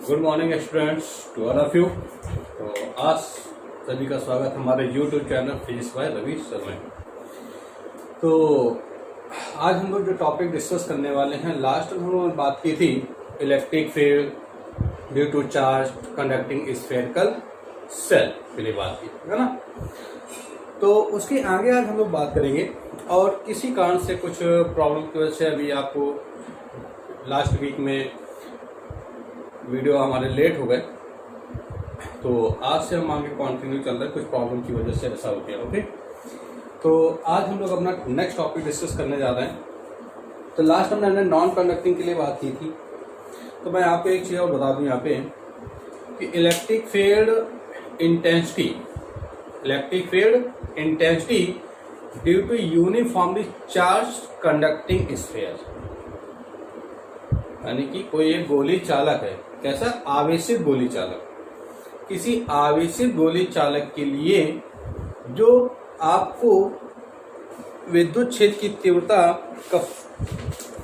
Good morning students to all of you. तो आज सभी का स्वागत हमारे YouTube channel physics by Ravi Sharma. तो आज हम लोग जो टॉपिक डिस्कस करने वाले हैं, लास्ट में हम लोगों ने बात की थी electric field due to charge conducting spherical shell के लिए बात की है ना। तो उसके आगे आज हम लोग बात करेंगे और किसी कारण से कुछ प्रॉब्लम की वजह से अभी आपको लास्ट वीक में वीडियो हमारे लेट हो गए, तो आज से हम आगे कंटिन्यू चल रहे हैं। कुछ प्रॉब्लम की वजह से ऐसा हो गया। ओके, तो आज हम लोग अपना नेक्स्ट टॉपिक डिस्कस करने जा रहे हैं। तो लास्ट हमने नॉन कंडक्टिंग के लिए बात की थी। तो मैं आपको एक चीज़ और बता दूं यहाँ पे कि electric field intensity due to uniformly charge conducting sphere, यानी कि कोई एक गोली चालक है, कैसा आवेशित गोली चालक, किसी आवेशित गोली चालक के लिए जो आपको विद्युत क्षेत्र की तीव्रता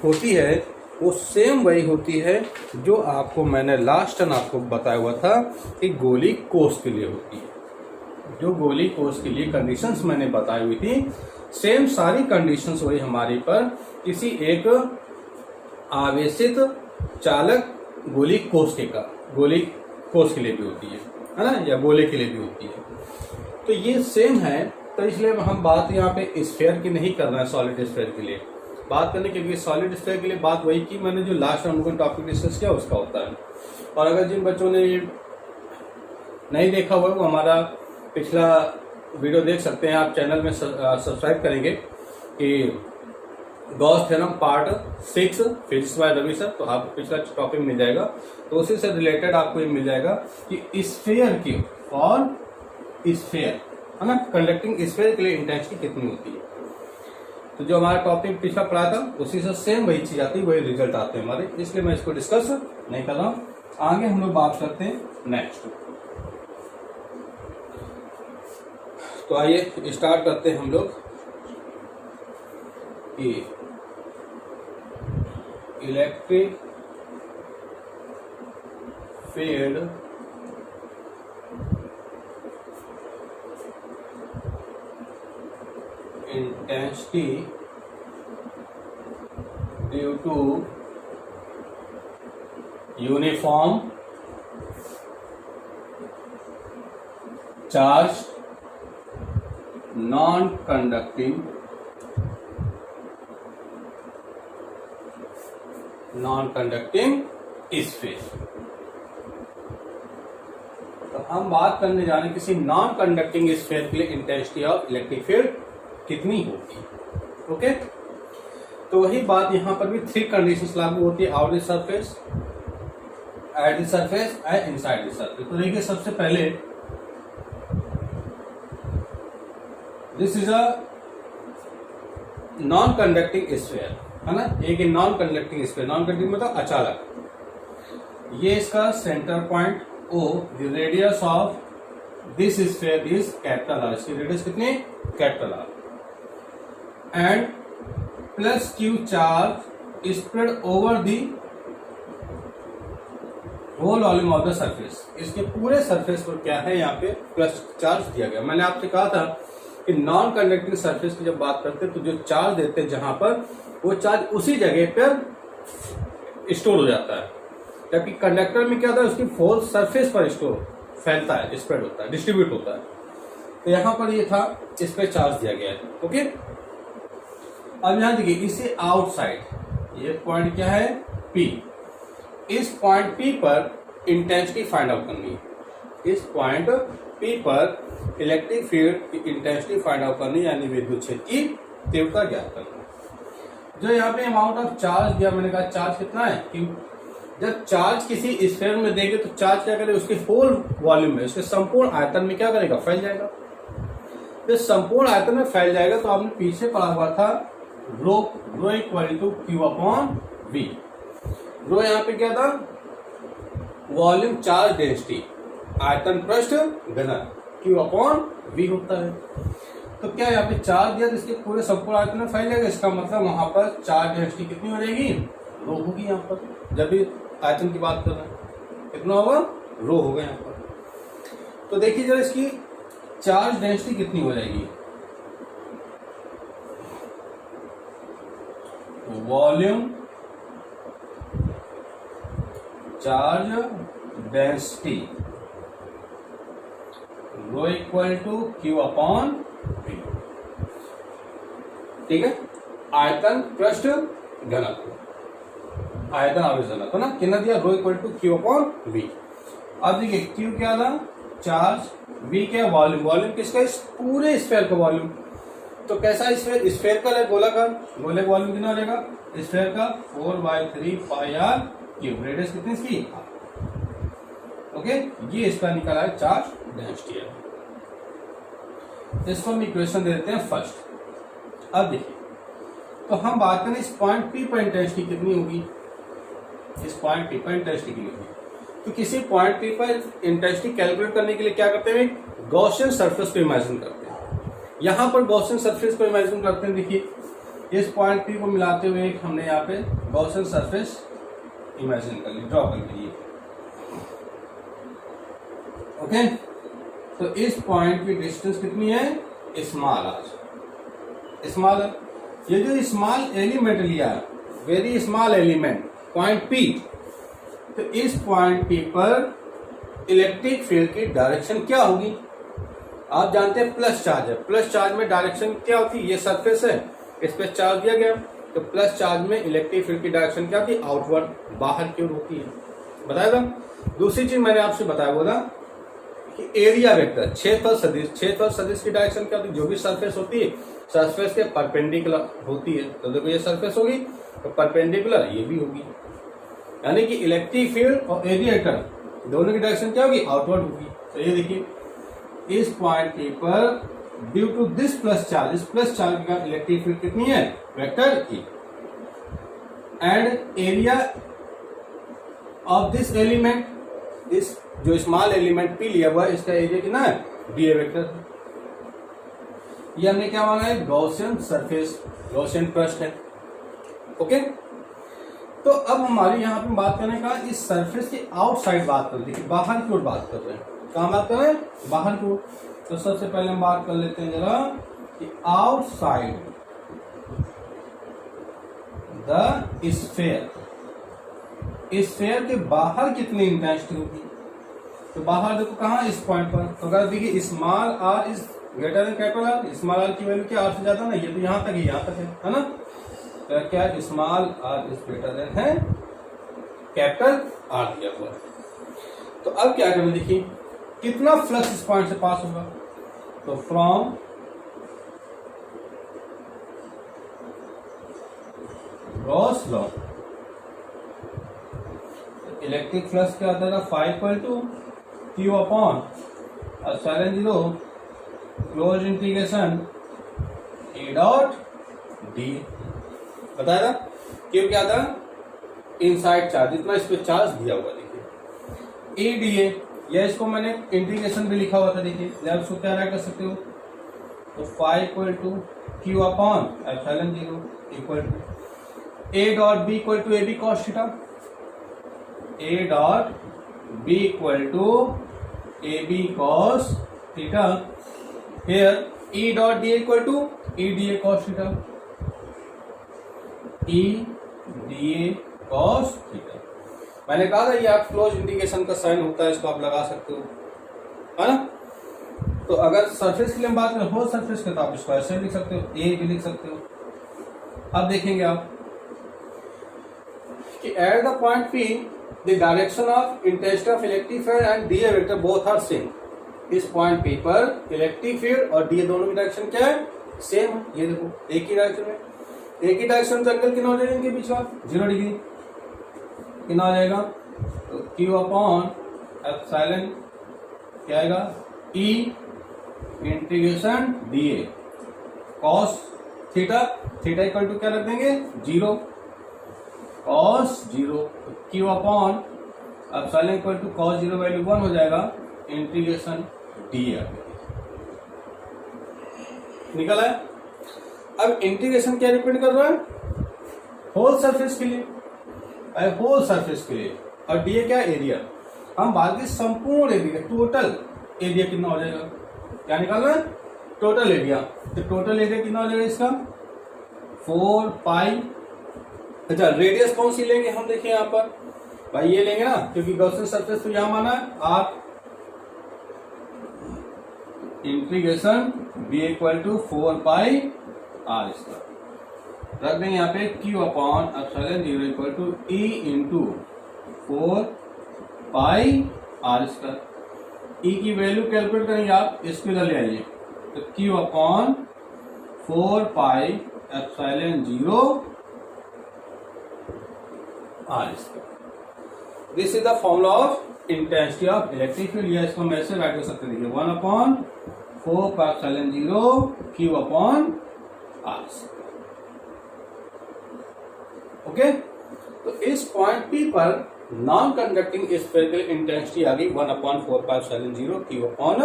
होती है वो सेम वही होती है जो आपको मैंने लास्ट टाइम आपको बताया हुआ था कि गोली कोष के लिए होती है। जो गोली कोष के लिए कंडीशंस मैंने बताई हुई थी, सेम सारी कंडीशंस वही हमारी पर किसी एक आवेशित चालक गोली कोष के लिए भी होती है ना, या गोले के लिए भी होती है। तो ये सेम है। तो इसलिए हम बात यहाँ पे स्फीयर की नहीं कर रहे हैं, सॉलिड स्फीयर के लिए बात करने के लिए। सॉलिड स्फीयर के लिए बात वही की मैंने जो लास्ट हम लोगों ने टॉपिक डिस्कस किया उसका होता है। और अगर जिन बच्चों ने नहीं देखा हुआ वो हमारा पिछला वीडियो देख सकते हैं, आप चैनल में सब्सक्राइब करेंगे कि Gauss theorem part 6 physics by Ravi sir, तो आपको पिछला टॉपिक मिल जाएगा। तो उसी से रिलेटेड आपको ये मिल जाएगा कि स्फीयर की और स्फीयर है ना, कंडक्टिंग स्फीयर के लिए इंटेंसिटी कितनी होती है। तो जो हमारा टॉपिक पिछला पढ़ा था उसी से सेम वही चीज आती है, वही रिजल्ट आते हैं हमारे, इसलिए मैं इसको डिस्कस नहीं कर रहा हूँ। आगे हम लोग बात करते हैं नेक्स्ट। तो आइए स्टार्ट करते हैं हम लोग कि electric field intensity due to uniform charge non conducting sphere. तो हम बात करने जा रहे हैं किसी नॉन कंडक्टिंग स्फीयर के लिए इंटेंसिटी ऑफ इलेक्ट्रिक फील्ड कितनी होगी। ओके, तो वही बात यहां पर भी 3 कंडीशंस लागू होती है, out the surface, at the surface and inside the surface. तो देखिए सबसे पहले this is a non conducting sphere है ना, एक non conducting sphere. Non conducting मतलब अचालक। ये इसका centre point O, the radius of this sphere is capital R। इसकी रेडियस कितनी? Capital R। And plus Q charge spread over the whole volume of the surface. इसके पूरे surface पर क्या है, यहाँ पे प्लस चार्ज दिया गया। मैंने आपसे कहा था कि नॉन कंडक्टिंग सरफेस की जब बात करते हैं तो जो चार्ज देते हैं जहां पर, वो चार्ज उसी जगह पर स्टोर हो जाता है, जबकि कंडक्टर में क्या होता है उसकी होल सरफेस पर फैलता है, स्प्रेड होता है, डिस्ट्रीब्यूट होता है। तो यहां पर ये था, इस पे चार्ज दिया गया है। ओके, अब यहां देखिए इसे आउटसाइड, ये पॉइंट क्या है P, इस पॉइंट P पर इंटेंसिटी फाइंड आउट करनी है। इस पॉइंट P पर इलेक्ट्रिक फील्ड की इंटेंसिटी फाइंड आउट करनी, यानी विद्युत क्षेत्र की तीव्रता ज्ञात करना। जो यहाँ पे अमाउंट ऑफ चार्ज दिया, मैंने कहा चार्ज कितना है कि जब चार्ज किसी स्फीयर में देंगे तो चार्ज क्या करेगा, उसके होल वॉल्यूम में, उसके संपूर्ण आयतन में क्या करेगा, फैल जाएगा। जब संपूर्ण आयतन में फैल जाएगा तो आपने पीछे पढ़ा हुआ था rho equal to Q upon V। Rho यहाँ पे क्या था, वॉल्यूम चार्ज डेंसिटी, आयतन पृष्ठ घनत्व, Q अपॉन V होता है। तो क्या यहाँ पे चार्ज दिया तो इसके पूरे संपूर्ण आयतन में फैल जाएगा। इसका मतलब वहां पर चार्ज डेंसिटी कितनी हो जाएगी, रो होगी यहाँ पर, जब भी आयतन की बात कर रहे हैं। कितना होगा, रो होगा यहाँ पर। तो देखिए जरा इसकी चार्ज डेंसिटी कितनी हो जाएगी, volume charge density rho equal to Q upon V. ठीक है, आयतन पृष्ठ घनत्व, आयतन आवेश घनत्व ना कितना दिया, rho equal to Q upon V. अब देखिए क्यू क्या था, चार्ज, वी क्या, वॉल्यूम, वॉल्यूम किसका, इस पूरे स्फीयर का वॉल्यूम। तो कैसा स्फीयर, स्फीयरिकल है, गोलाकार, गोले का वॉल्यूम कितना हो जाएगा, स्फीयर का 4/3 पाई आर क्यूब, रेडियस कितनी इसकी, ओके। ये इसका निकला है चार्ज डेंसिटी है। इसको हम इक्वेशन दे देते हैं फर्स्ट। अब देखिए, तो हम बात करें इस पॉइंट पी पर इंटेंसिटी कितनी होगी, इस पॉइंट पी पर इंटेंसिटी कितनी होगी। तो किसी पॉइंट पी पर इंटेंसिटी कैलकुलेट करने के लिए क्या करते हैं, गॉसियन सरफेस को इमेजिन करते हैं। यहां पर गॉसियन सरफेस को इमेजिन करते हैं। देखिए इस पॉइंट पी को मिलाते हुए हमने यहाँ पे गॉसियन सरफेस इमेजिन कर ली, ड्रॉ कर ली, ओके। तो इस पॉइंट की डिस्टेंस कितनी है, स्मॉल आर, स्मॉल है। ये जो स्मॉल एलिमेंट लिया है, very small element, point P, तो इस पॉइंट पी पर इलेक्ट्रिक फील्ड की डायरेक्शन क्या होगी, आप जानते हैं प्लस चार्ज है, प्लस चार्ज में डायरेक्शन क्या होती है, ये सरफेस है, इस पर चार्ज दिया गया, तो प्लस चार्ज में इलेक्ट्रिक फील्ड की डायरेक्शन क्या होती है, आउटवर्ड, बाहर की ओर होती है, बताया था। दूसरी चीज मैंने आपसे बताया बोला कि एरिया वेक्टर, क्षेत्रफल सदिश, क्षेत्रफल सदिश की डायरेक्शन क्या होती है, जो भी सरफेस होती है सरफेस के परपेंडिकुलर होती है। तो देखो ये सरफेस होगी तो परपेंडिकुलर ये भी होगी, यानी कि इलेक्ट्रिक फील्ड और एरिया वेक्टर दोनों की डायरेक्शन क्या होगी, आउटवर्ड होगी। तो ये देखिए इस पॉइंट के पर due to this plus charge, इस प्लस चार्ज का इलेक्ट्रिक फील्ड कितनी है, vector E, and area of this element, इस जो स्मॉल एलिमेंट पी लिया हुआ है इसका एरिया कितना है, डी ए वेक्टर। ये हमने क्या माना है, गॉसियन सरफेस, गॉसियन पृष्ठ है, ओके। तो अब हमारी यहाँ पे बात करने का इस सरफेस की आउटसाइड बात कर रहे हैं, बाहर की ओर बात कर रहे हैं, कहाँ बात कर रहे हैं, बाहर की ओर। तो सबसे पहले हम बात कर लेते हैं जरा कि आउटसाइड द स्फीयर, स्फीयर के बाहर कितनी इंटेंसिटी होगी। तो बाहर देखो कहाँ, इस पॉइंट पर। तो अगर देखिए small r is greater than capital R, small r की वैल्यू क्या, आर से ज्यादा ना, ये तो यहाँ तक है, यहाँ तक है ना। तो क्या small r is greater than है कैपिटल आर दिया हुआ। तो अब क्या करें, देखिए कितना फ्लक्स इस पॉइंट से पास होगा। तो from Gauss law electric flux क्या आता था, 5/2 अपॉन एप्सिलॉन 0 क्लोज इंटीग्रेशन ए डॉट डी, बताया था। क्यों क्या था, इनसाइड चार्ज, इतना इस पे चार्ज दिया हुआ, देखिए ए डी ए, या इसको मैंने इंटीग्रेशन भी लिखा हुआ था, देखिए या उसको क्या राइट कर सकते हो, तो 5/2 upon epsilon 0 equal to A dot B equal to A B cos theta, A dot B equal to A B cos theta, here E dot D equal to E D A cos theta, E D A cos theta. मैंने कहा था ये आप close integration का sign होता है, इसको आप लगा सकते हो, है ना। तो अगर सरफेस के लिए हम बात करें, होल सरफेस के, तो आप इसको ऐसे लिख सकते हो, ए भी लिख सकते हो। अब देखेंगे आप कि at the point P the direction of intensity of electric field and D A vector both are same. इस पॉइंट पी पर इलेक्ट्रिक फील्ड और डी ए दोनों की डायरेक्शन क्या है, सेम है। ये देखो एक ही डायरेक्शन में, एक ही डायरेक्शन, तो एंगल कितना हो जाएगा इनके बीच का, 0 डिग्री। कितना आ जाएगा, तो क्यू अपॉन एप्सिलॉन क्या आएगा, E integration D A cos theta, theta equal to क्या रख देंगे, 0 cos 0, Q upon epsilon equal to cos 0 value 1 हो जाएगा, इंटीग्रेशन डी ए निकल आया। अब इंटीग्रेशन क्या डिपेंड कर रहा है, होल सरफेस के लिए, होल सरफेस के लिए, और डी ए क्या, एरिया। हम बात की संपूर्ण एरिया, टोटल एरिया कितना हो जाएगा, क्या निकालना है, टोटल एरिया। तो टोटल एरिया कितना हो जाएगा इसका 4 पाई। अच्छा रेडियस कौन सी लेंगे हम, देखिए यहाँ पर भाई ये लेंगे ना, क्योंकि गॉसियन सरफेस तो यहां माना है R integration B equal to 4 pi R square. रख देंगे यहाँ पे Q upon epsilon 0 equal to E into 4 pi R square. E की वैल्यू कैलकुलेट करेंगे आप, इसको इधर ले आइए, तो Q upon 4 pi epsilon 0 R square. This is the formula of intensity of electric field. या इसको हम ऐसे राइट कर सकते हैं, देखिए 1 upon 4 pi epsilon 0 Q upon R. Okay, तो इस पॉइंट पी पर नॉन कंडक्टिंग स्फेरिकल इंटेंसिटी आ गई 1 upon 4 pi epsilon 0 Q upon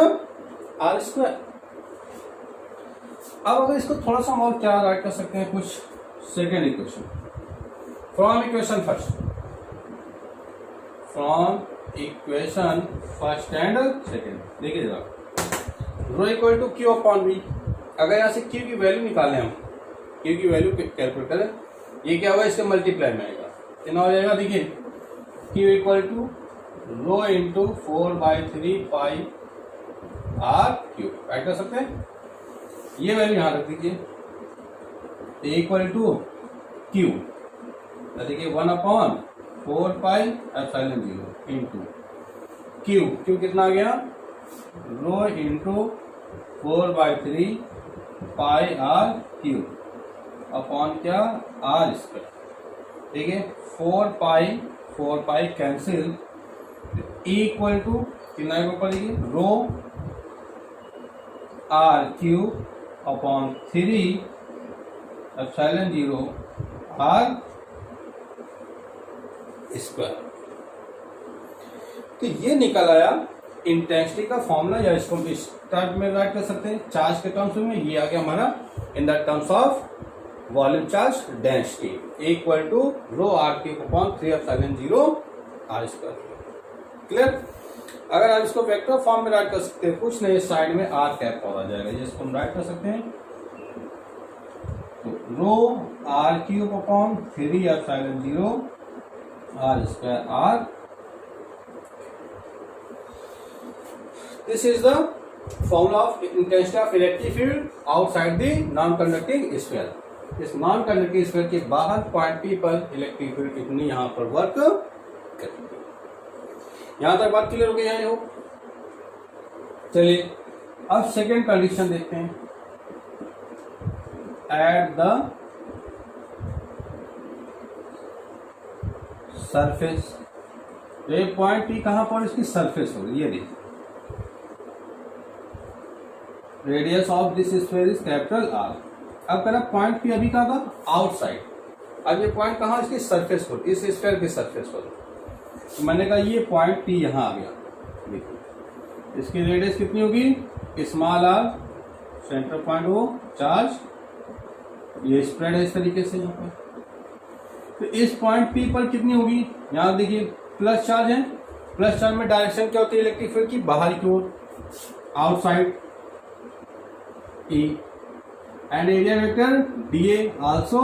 R square. अब अगर इसको थोड़ा सा और क्या राइट कर सकते हैं, कुछ second equation from equation first, from equation first and second. देखिए जरा, rho equal to Q upon B. अगर यहां से क्यू की वैल्यू निकालें हम, क्यू की वैल्यू कैलकुलेट करें, ये क्या होगा, इसके मल्टीप्लाई में आएगा, कितना हो जाएगा, देखिए Q equal to rho into 4/3 pi R Q. Right कर सकते हैं, ये वैल्यू यहां रख दीजिए, इक्वल टू क्यू, देखिए 1 upon 4 pi epsilon 0 into Q, Q कितना आ गया, rho into 4/3 pi R Q upon क्या, आर स्क्वायर। ठीक है, 4 पाई कैंसिल, इक्वल टू कितना को पड़ेगी, rho R Q upon 3 epsilon 0 R square. तो ये निकल आया इंटेंसिटी का फॉर्मूला, या इसको हम स्टार्ट में राइट कर सकते हैं चार्ज के टर्म्स में। ये आ गया हमारा in the terms of volume charge density equal to rho R cube upon 3 epsilon 0 R square. Clear. अगर आप इसको वेक्टर फॉर्म में राइट कर सकते हैं, कुछ नहीं, साइड में आर कैप और आ जाएगा, जिसको हम राइट कर सकते हैं, तो rho R cube upon 3 epsilon 0 R square R. This is the formula of intensity of electric field outside the non-conducting sphere. इस नॉन कंडक्टिंग स्फीयर के बाहर पॉइंट पी पर इलेक्ट्रिक फील्ड कितनी यहां पर वर्क करेगी। यहां तक बात क्लियर हो गई है हो। चलिए अब सेकेंड कंडीशन देखते हैं, एट द सरफेस। ये पॉइंट पी कहां पर इसकी सरफेस होगी, ये देखिए, radius of this sphere is capital R. अब कहना पॉइंट पी अभी कहा था आउटसाइड, अब ये पॉइंट कहां, इसकी सरफेस पर, इस स्फीयर की सरफेस पर। तो मैंने कहा ये पॉइंट पी यहां आ गया, देखिए इसकी रेडियस कितनी होगी, स्मॉल आर, सेंटर पॉइंट हो, चार्ज ये स्प्रेड है इस तरीके से यहाँ पर। तो इस पॉइंट पी पर कितनी होगी, यहां देखिए प्लस चार्ज है, प्लस चार्ज में डायरेक्शन क्या होती है इलेक्ट्रिक फील्ड की, बाहर की ओर, outside E, and area vector DA also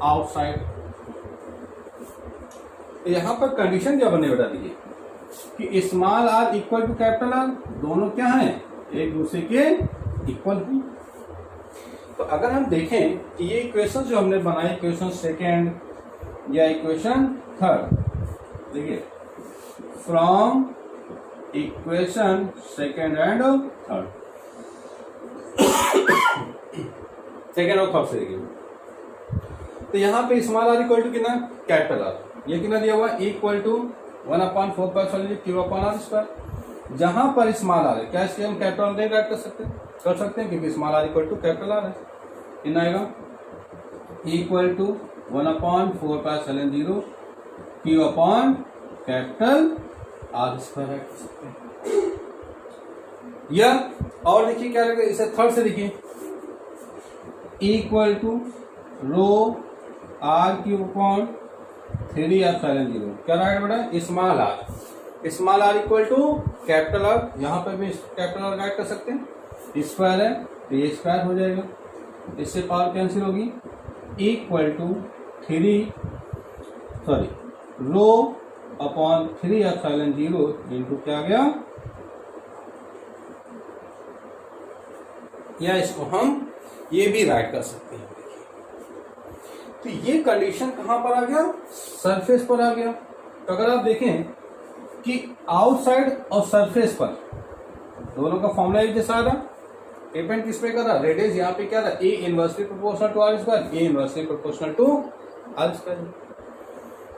outside. यहां पर कंडीशन क्या बने बता दीजिए कि small are equal to capital R, दोनों क्या हैं, एक दूसरे के इक्वल हैं। तो अगर हम देखें कि ये इक्वेशन जो हमने बनाई, इक्वेशन सेकेंड या इक्वेशन थर्ड, देखिए from equation second and third, second और थर्ड से देखिए, तो यहां पे स्मॉल आर इक्वल टू कितना, कैपिटल आर, ये कितना दिया हुआ, equal to 1 upon 4 pi epsilon Q upon R square. जहां पर स्मॉल आर है, क्या इसके हम कैपिटल आर राइट कर सकते हैं, क्योंकि small are equal to capital R है। कितना आएगा, equal to 1 upon 4 pi epsilon 0 Q upon capital R square right कर सकते हैं। या और देखिए क्या रहेगा, इसे थर्ड से देखिए, equal to rho R cube upon 3 epsilon 0, क्या राइट बेटा, small r, small are equal to capital R, यहाँ पर भी कैपिटल आर राइट कर सकते हैं, स्क्वायर है तो ये स्क्वायर हो जाएगा, इससे पावर कैंसिल होगी, equal to rho upon 3/0 into क्या आ गया, या इसको हम ये भी राइट कर सकते हैं। तो ये कंडीशन कहां पर आ गया, सरफेस पर आ गया। तो अगर आप देखें कि आउटसाइड और सरफेस पर दोनों का फॉर्मूला एक जैसा आ रहा, डिपेंड किस पे कर रहा, रेडियस यहाँ पे क्या रहा, A inversely proportional to R square, A inversely proportional to R square,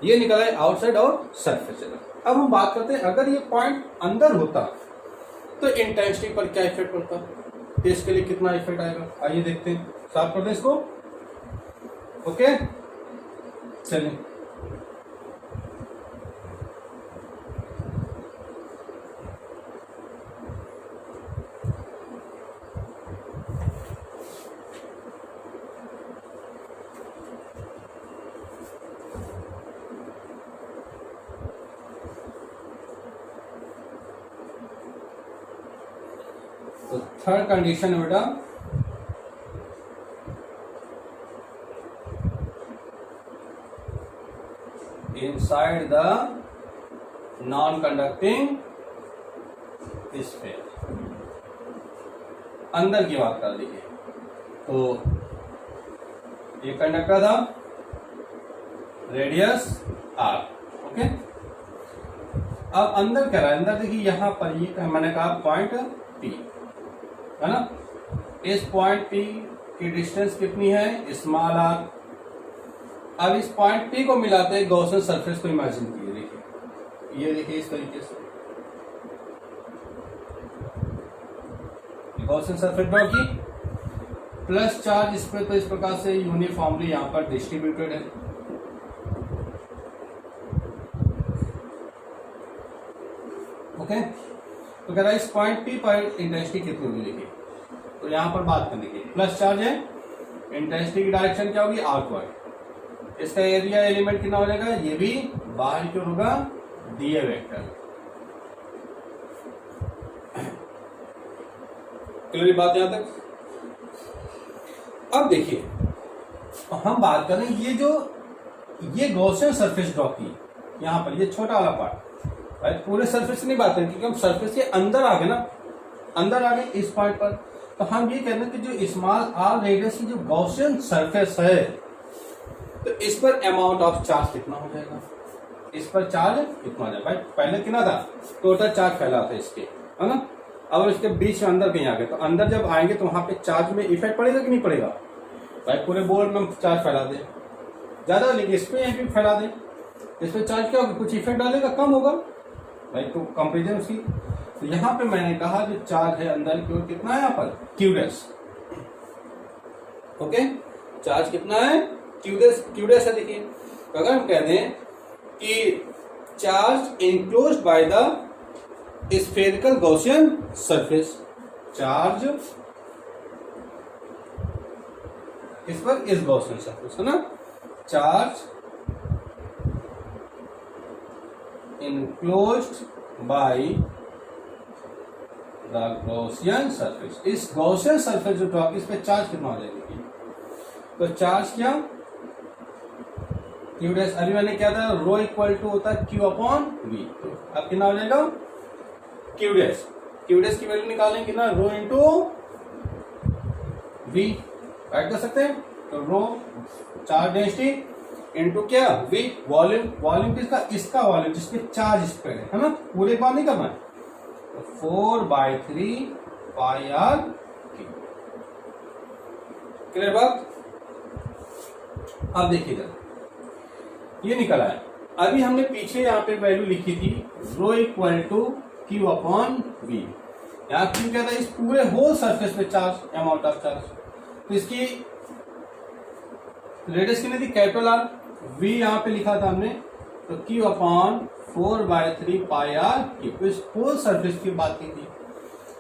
ये निकला है आउटसाइड और सरफेस। अब हम बात करते हैं अगर ये पॉइंट अंदर होता तो इंटेंसिटी पर क्या इफेक्ट पड़ता, तो इसके लिए कितना इफेक्ट आएगा, आइए देखते हैं, साफ करते हैं इसको। ओके चलिए, तो थर्ड कंडीशन है बेटा, inside the non-conducting sphere, अंदर की बात कर लीजिए, तो ये कंडक्टर था, रेडियस आर, ओके। अब अंदर क्या रहा है, अंदर देखिए यहाँ पर ये मैंने कहा पॉइंट पी है ना, इस पॉइंट पी की डिस्टेंस कितनी है, स्मॉल आर। अब इस पॉइंट पी को मिलाते हैं गॉसियन सरफेस को इमेजिन कीजिए, देखिए ये देखिए इस तरीके से गॉसियन सरफेस ड्रॉ की, प्लस चार्ज इस पे, तो इस प्रकार से यूनिफॉर्मली यहाँ पर डिस्ट्रीब्यूटेड है। ओके, तो कह रहा है इस पॉइंट पी पर इंटेंसिटी कितनी होगी, देखिए तो यहाँ पर बात करने की, प्लस चार्ज है, इंटेंसिटी की डायरेक्शन क्या होगी, आउटवर्ड, इसका एरिया एलिमेंट कितना हो जाएगा, ये भी बाहर की ओर होगा, दिए वेक्टर। क्लियर बात यहां तक। अब देखिए हम बात करें ये गॉसियन सरफेस ड्रॉ की, यहां पर ये छोटा वाला पार्ट, पूरे सरफेस से नहीं बात करें क्योंकि हम सरफेस के अंदर आ गए ना, अंदर आ गए इस पॉइंट पर, तो हम ये कहते हैं कि जो स्मॉल आर रेडियस की जो गॉसियन सरफेस है, तो इस पर अमाउंट ऑफ चार्ज कितना हो जाएगा, इस पर चार्ज कितना हो जाएगा, भाई पहले कितना था, टोटल चार्ज फैला था इसके, है ना, अब इसके बीच में अंदर कहीं आ गए, तो अंदर जब आएंगे तो वहां पे चार्ज में इफेक्ट पड़ेगा कि नहीं पड़ेगा, भाई पूरे बोर्ड में चार्ज फैला दे, ज्यादा लेकिन इस पे भी फैला दे, इस पे चार्ज क्या होगा, कुछ इफेक्ट डालेगा, कम होगा भाई, तो कंपेरिजन उसकी। तो यहाँ पे मैंने कहा जो चार्ज है अंदर की ओर कितना है, यहाँ पर क्यूडेस, ओके, चार्ज कितना है, क्यूडेस है। देखिए अगर हम कहते हैं कि charge enclosed by the spherical Gaussian surface, charge इस पर इस गॉसियन सरफेस है ना, charge enclosed by the Gaussian surface, इस गॉसियन सरफेस जो टॉप, इस पे चार्ज कितना हो जाएगा, तो चार्ज क्या, क्यू डैश, अभी मैंने क्या था, रो इक्वल टू होता है क्यू अपॉन वी, तो अब कितना हो जाएगा, क्यू डैश की वैल्यू निकालेंगे ना, रो इंटू वी राइट कर सकते हैं, तो रो चार्ज डेंसिटी इंटू क्या, वी वॉल्यूम किसका, इसका वॉल्यूम जिसके चार्ज स्प्रेड है ना, पूरे बार नहीं करना है, तो 4/3 पाई आर क्यू। क्लियर बात। अब देखिए जरा ये निकला है, अभी हमने पीछे यहाँ पे वैल्यू लिखी थी, rho equal to Q upon V, यहाँ क्यू क्या था, इस पूरे होल सरफेस पे चार्ज, अमाउंट ऑफ चार्ज, तो इसकी रेडियस कितनी थी, कैपिटल आर, वी यहाँ पे लिखा था हमने, तो Q upon 4/3 pi R Q, तो इस होल सरफेस की बात की थी।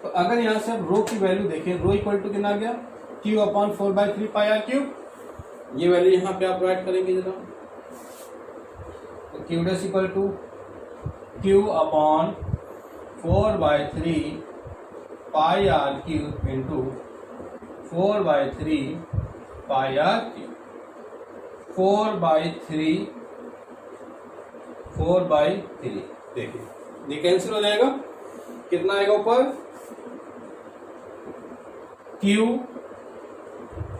तो अगर यहाँ से आप रो की वैल्यू देखें, रो इक्वल टू कितना आ गया, Q upon 4/3 pi R Q, ये वैल्यू यहाँ पे आप राइट करेंगे जरा, तो Q dash equal to Q upon 4/3 pi R cube into 4/3 pi R cube. 4/3 देखिए ये कैंसिल हो जाएगा, कितना आएगा ऊपर, Q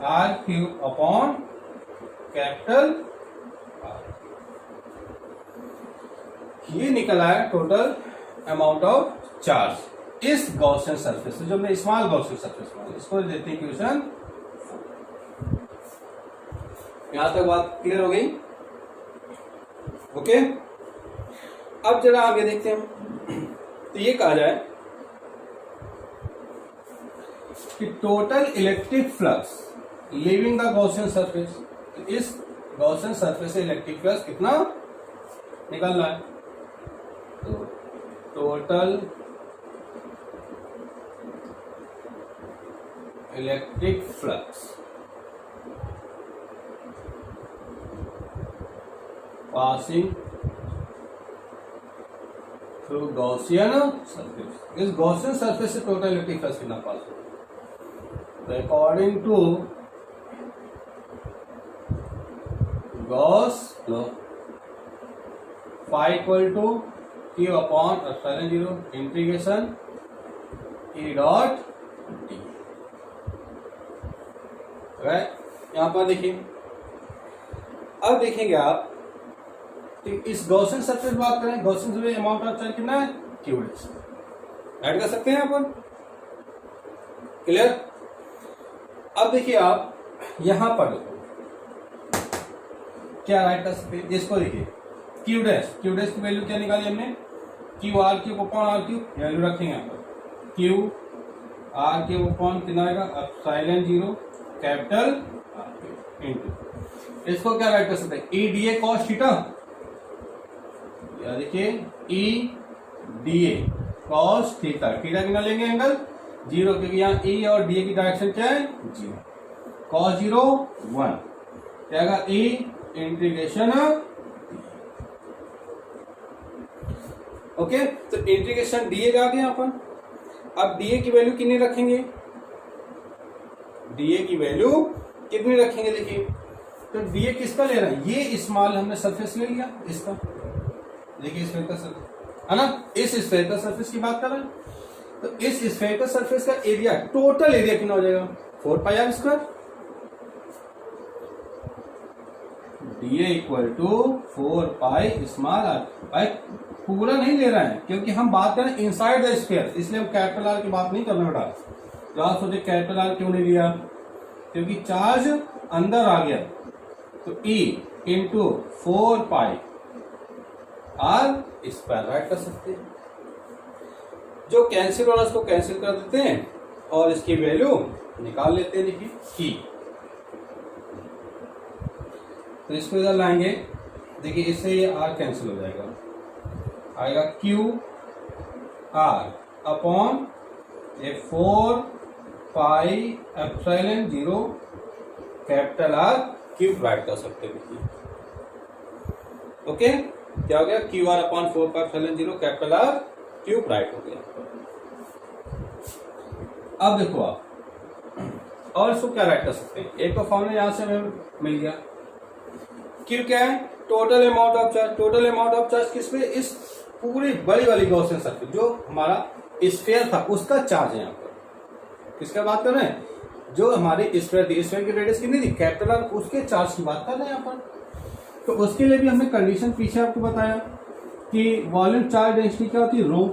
R cube upon capital R. ये निकल आया टोटल अमाउंट ऑफ चार्ज इस गॉसियन सरफेस से, जो हमने स्मॉल गॉसियन सरफेस में, इसको देते हैं क्वेश्चन। यहां तक बात क्लियर हो गई? ओके, अब जरा आगे देखते हैं। तो ये कहा जाए कि total electric flux leaving the Gaussian surface, तो इस गॉसियन सरफेस से इलेक्ट्रिक फ्लक्स कितना निकल रहा है, तो total electric flux passing through Gaussian surface, इस गॉसियन सरफेस से टोटल इलेक्ट्रिक फ्लक्स कितना पास हो, according to Gauss law, phi equal to Q upon epsilon 0 integration E dot D. यहां पर देखिए, अब देखेंगे आप इस गॉसियन सरफेस बात करें, Gaussian surface amount of charge कितना है, क्यू डेस, ऐड कर सकते हैं यहाँ पर, क्लियर। अब देखिए आप यहां पर देखो क्या राइट कर सकते हैं, इसको देखिए क्यू डैश की वैल्यू क्या निकाली हमने, Q R cube upon R cube, value रखेंगे यहाँ पर, क्यू आर क्यूब अपॉन कितना आएगा, epsilon 0 capital R cube into, इसको क्या राइट कर सकते हैं, E D A cos theta, देखिए E D A cos theta, theta कितना लेंगे एंगल 0, क्योंकि यहाँ ई और डी ए की डायरेक्शन क्या है 0, कॉस 0 1, क्या आएगा ई इंटीग्रेशन। ओके, तो इंटीग्रेशन डी ए आ गया यहाँ पर। अब डी ए की वैल्यू कितनी रखेंगे, डी ए की वैल्यू कितनी रखेंगे, देखिए तो डी ए किसका ले रहा है, ये स्मॉल हमने सरफेस ले लिया इसका, देखिए स्फेरिकल सरफेस है ना, इस स्फेरिकल सरफेस की बात कर रहे हैं, तो इस स्फेरिकल सरफेस का एरिया, टोटल एरिया कितना हो जाएगा 4 pi R square, D A equal to 4 pi small R. भाई पूरा नहीं ले रहा है, क्योंकि हम बात कर रहे हैं इनसाइड द स्फीयर, इसलिए हम कैपिटल आर की बात नहीं करने बेटा। तो आप सोचे कैपिटल आर क्यों नहीं लिया, क्योंकि चार्ज अंदर आ गया, तो E into 4 pi R square right कर सकते हैं, जो कैंसिल वाला उसको कैंसिल कर देते हैं और इसकी वैल्यू निकाल लेते हैं, देखिए की, तो इसको इधर लाएंगे, देखिए इससे ये आर कैंसिल हो जाएगा, आएगा क्यू आर अपॉन ये 4 pi epsilon 0 capital R cube right कर सकते हैं, देखिए ओके, क्या हो गया, Q R upon 4 pi epsilon 0 capital R cube right हो गया। अब देखो आप और इसको क्या राइट कर सकते हैं, एक तो फॉर्मूला यहां से हमें मिल गया, क्यू क्या है, total amount of charge, total amount of charge किस पे, इस पूरी बड़ी वाली गॉसियन सरफेस जो हमारा स्फीयर था उसका चार्ज है यहाँ पर, किसका बात कर रहे हैं, जो हमारी स्फीयर थी, स्फीयर की रेडियस कितनी थी कैपिटल आर, उसके चार्ज की बात कर रहे हैं यहाँ पर। तो उसके लिए भी हमने कंडीशन पीछे आपको बताया कि वॉल्यूम चार्ज डेंसिटी क्या होती है, रो,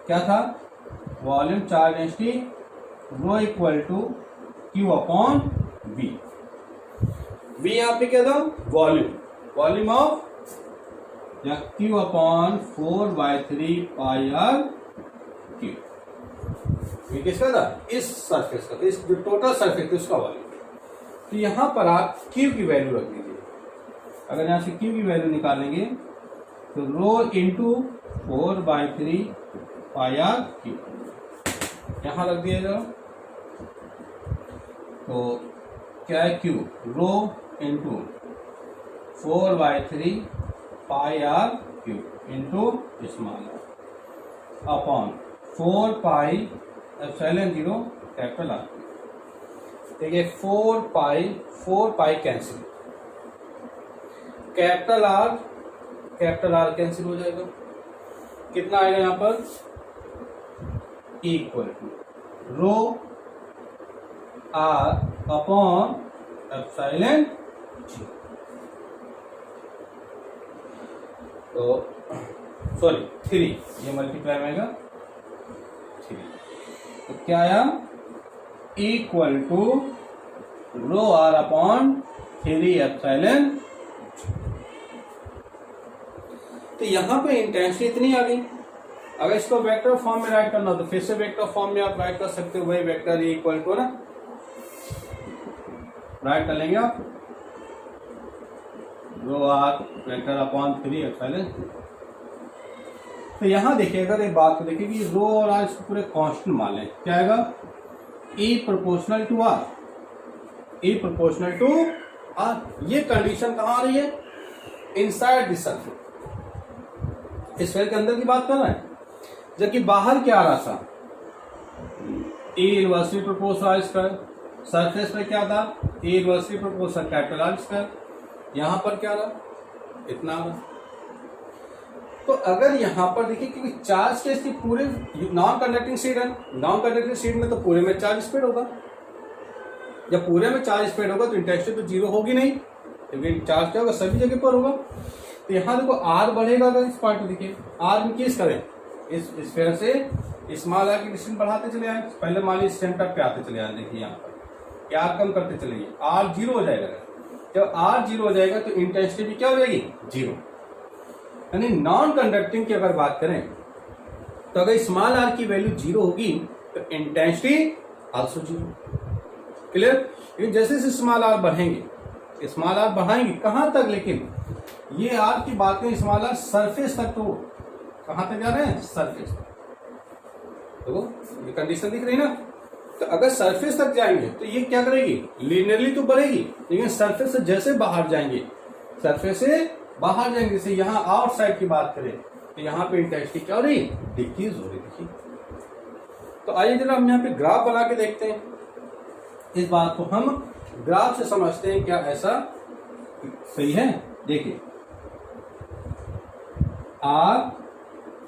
क्या था, volume charge density rho equal to Q upon B, B यहाँ पे क्या था, वॉल्यूम ऑफ, या Q upon 4/3 pi R Q, ये किसका था, इस सरफेस का, इस जो टोटल सरफेस थी उसका वॉल्यूम। तो यहां पर आप क्यू की वैल्यू रख दीजिए, अगर यहां से क्यू की वैल्यू निकालेंगे तो rho into 4/3 pi R Q, यहां रख दिया जाओ, तो क्या है Q, rho into 4/3 pi R cube into small r upon 4 pi epsilon 0 capital R. देखिए 4 pi cancel, capital R cancel हो जाएगा, कितना आएगा यहां पर equal to rho R upon epsilon 0। तो सॉरी 3, ये मल्टीप्लाई में आएगा 3, तो क्या आया equal to rho R upon 3 epsilon. तो यहां पे इंटेंसिटी इतनी आ गई। अगर इसको वेक्टर फॉर्म में राइट करना हो तो फिर से वेक्टर फॉर्म में आप राइट कर सकते हो, वही वेक्टर इक्वल टू ना राइट कर लेंगे आप रो आर वेक्टर अपॉन 3 एप्सिलॉन। तो यहां देखिए, अगर एक बात को देखिए कि रो और आर इसको पूरे कांस्टेंट मान लें, क्या आएगा E proportional to R, E proportional to R. ये कंडीशन कहां आ रही है इनसाइड दिस सर्कल, इस स्फीयर के अंदर की बात कर रहे हैं, जबकि बाहर क्या आ रहा था E inversely proportional R square. Surface पे क्या था E inversely proportional capital R square, यहां पर क्या रहा इतना आ रहा। तो अगर यहां पर देखिए क्योंकि चार्ज के इसकी पूरे नॉन कंडक्टिंग शीट है, नॉन कंडक्टिंग शीट में तो पूरे में चार्ज स्प्रेड होगा, जब पूरे में चार्ज स्प्रेड होगा तो इंटेंसिटी तो जीरो होगी नहीं, क्योंकि चार्ज क्या होगा सभी जगह पर होगा। तो यहाँ देखो आर बढ़ेगा, अगर इस पॉइंट को देखिए आर इंक्रीज करें इस स्फीयर से स्मॉल आर की डिस्टेंस बढ़ाते चले आए, पहले मान लीजिए सेंटर पे आते चले आए, देखिए यहाँ पर आर कम करते चले गए, आर जीरो हो जाएगा। जब आर जीरो हो जाएगा तो इंटेंसिटी भी क्या हो जाएगी जीरो। यानी नॉन कंडक्टिंग की अगर बात करें तो अगर स्मॉल आर की वैल्यू जीरो होगी तो इंटेंसिटी आल्सो जीरो। क्लियर? लेकिन जैसे जैसे स्मॉल आर बढ़ेंगे, स्मॉल आर बढ़ाएंगे कहां तक, लेकिन ये आर की बात करें स्मॉल आर सरफेस तक, तो कहां तक जा रहे हैं सरफेस तक। तो ये कंडीशन दिख रही ना। तो अगर सरफेस तक जाएंगे तो ये क्या करेगी लीनियरली तो बढ़ेगी, लेकिन सरफेस से जैसे बाहर जाएंगे, सरफेस से बाहर जाएंगे, जैसे यहाँ आउटसाइड की बात करें तो यहाँ पे इंटेंसिटी क्या हो रही डिक्रीज हो रही। देखिए तो आइए जरा हम यहाँ पे ग्राफ बना के देखते हैं, इस बात को हम ग्राफ से समझते हैं क्या ऐसा सही है। देखिए आर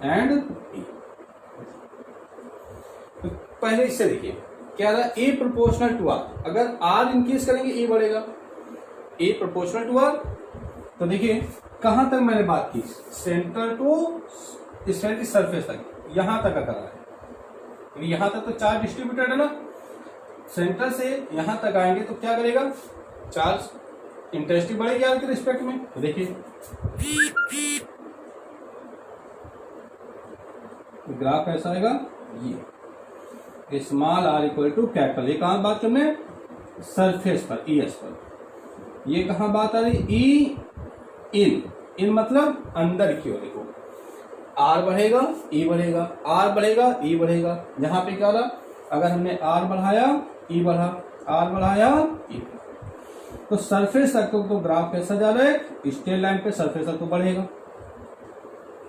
एंड ई, तो पहले इससे देखिए क्या रहा ए प्रोपोर्शनल टू आर, अगर आर इंक्रीज करेंगे ए बढ़ेगा, ए प्रोपोर्शनल टू आर। तो देखिए कहां तक मैंने बात की, सेंटर टू स्फीयर की सरफेस तक, यहां तक का है, क्योंकि यहां तक तो चार्ज डिस्ट्रीब्यूटेड है ना, सेंटर से यहां तक आएंगे तो क्या करेगा चार्ज इंटेंसिटी बढ़ेगी आर के रिस्पेक्ट में। तो देखिए ग्राफ कैसा आएगा, ये small are equal to capital, ये कहां बात करने सरफेस पर ईएस पर, ये कहां बात आ रही ई इन मतलब अंदर की ओर। देखो आर बढ़ेगा ई बढ़ेगा, आर बढ़ेगा ई बढ़ेगा, यहां पे क्या रहा अगर हमने आर बढ़ाया ई बढ़ा, आर बढ़ाया ई, तो सरफेस तक तो ग्राफ कैसा जा रहा है स्ट्रेट लाइन पे सरफेस तक तो बढ़ेगा।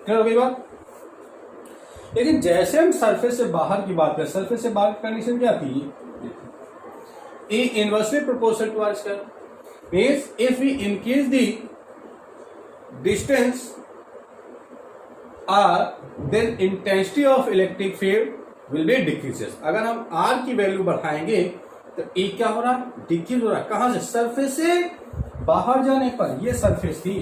क्लियर हो गई बात। लेकिन जैसे हम सरफेस से बाहर की बात करें, सरफेस से बाहर की कंडीशन क्या थी A inversely proportional to R square, means if we increase the distance r then intensity of electric field will be decreases। अगर हम r की वैल्यू बढ़ाएंगे तो E क्या हो रहा है डिक्रीज हो रहा है, कहां से सरफेस से बाहर जाने पर। ये सरफेस थी,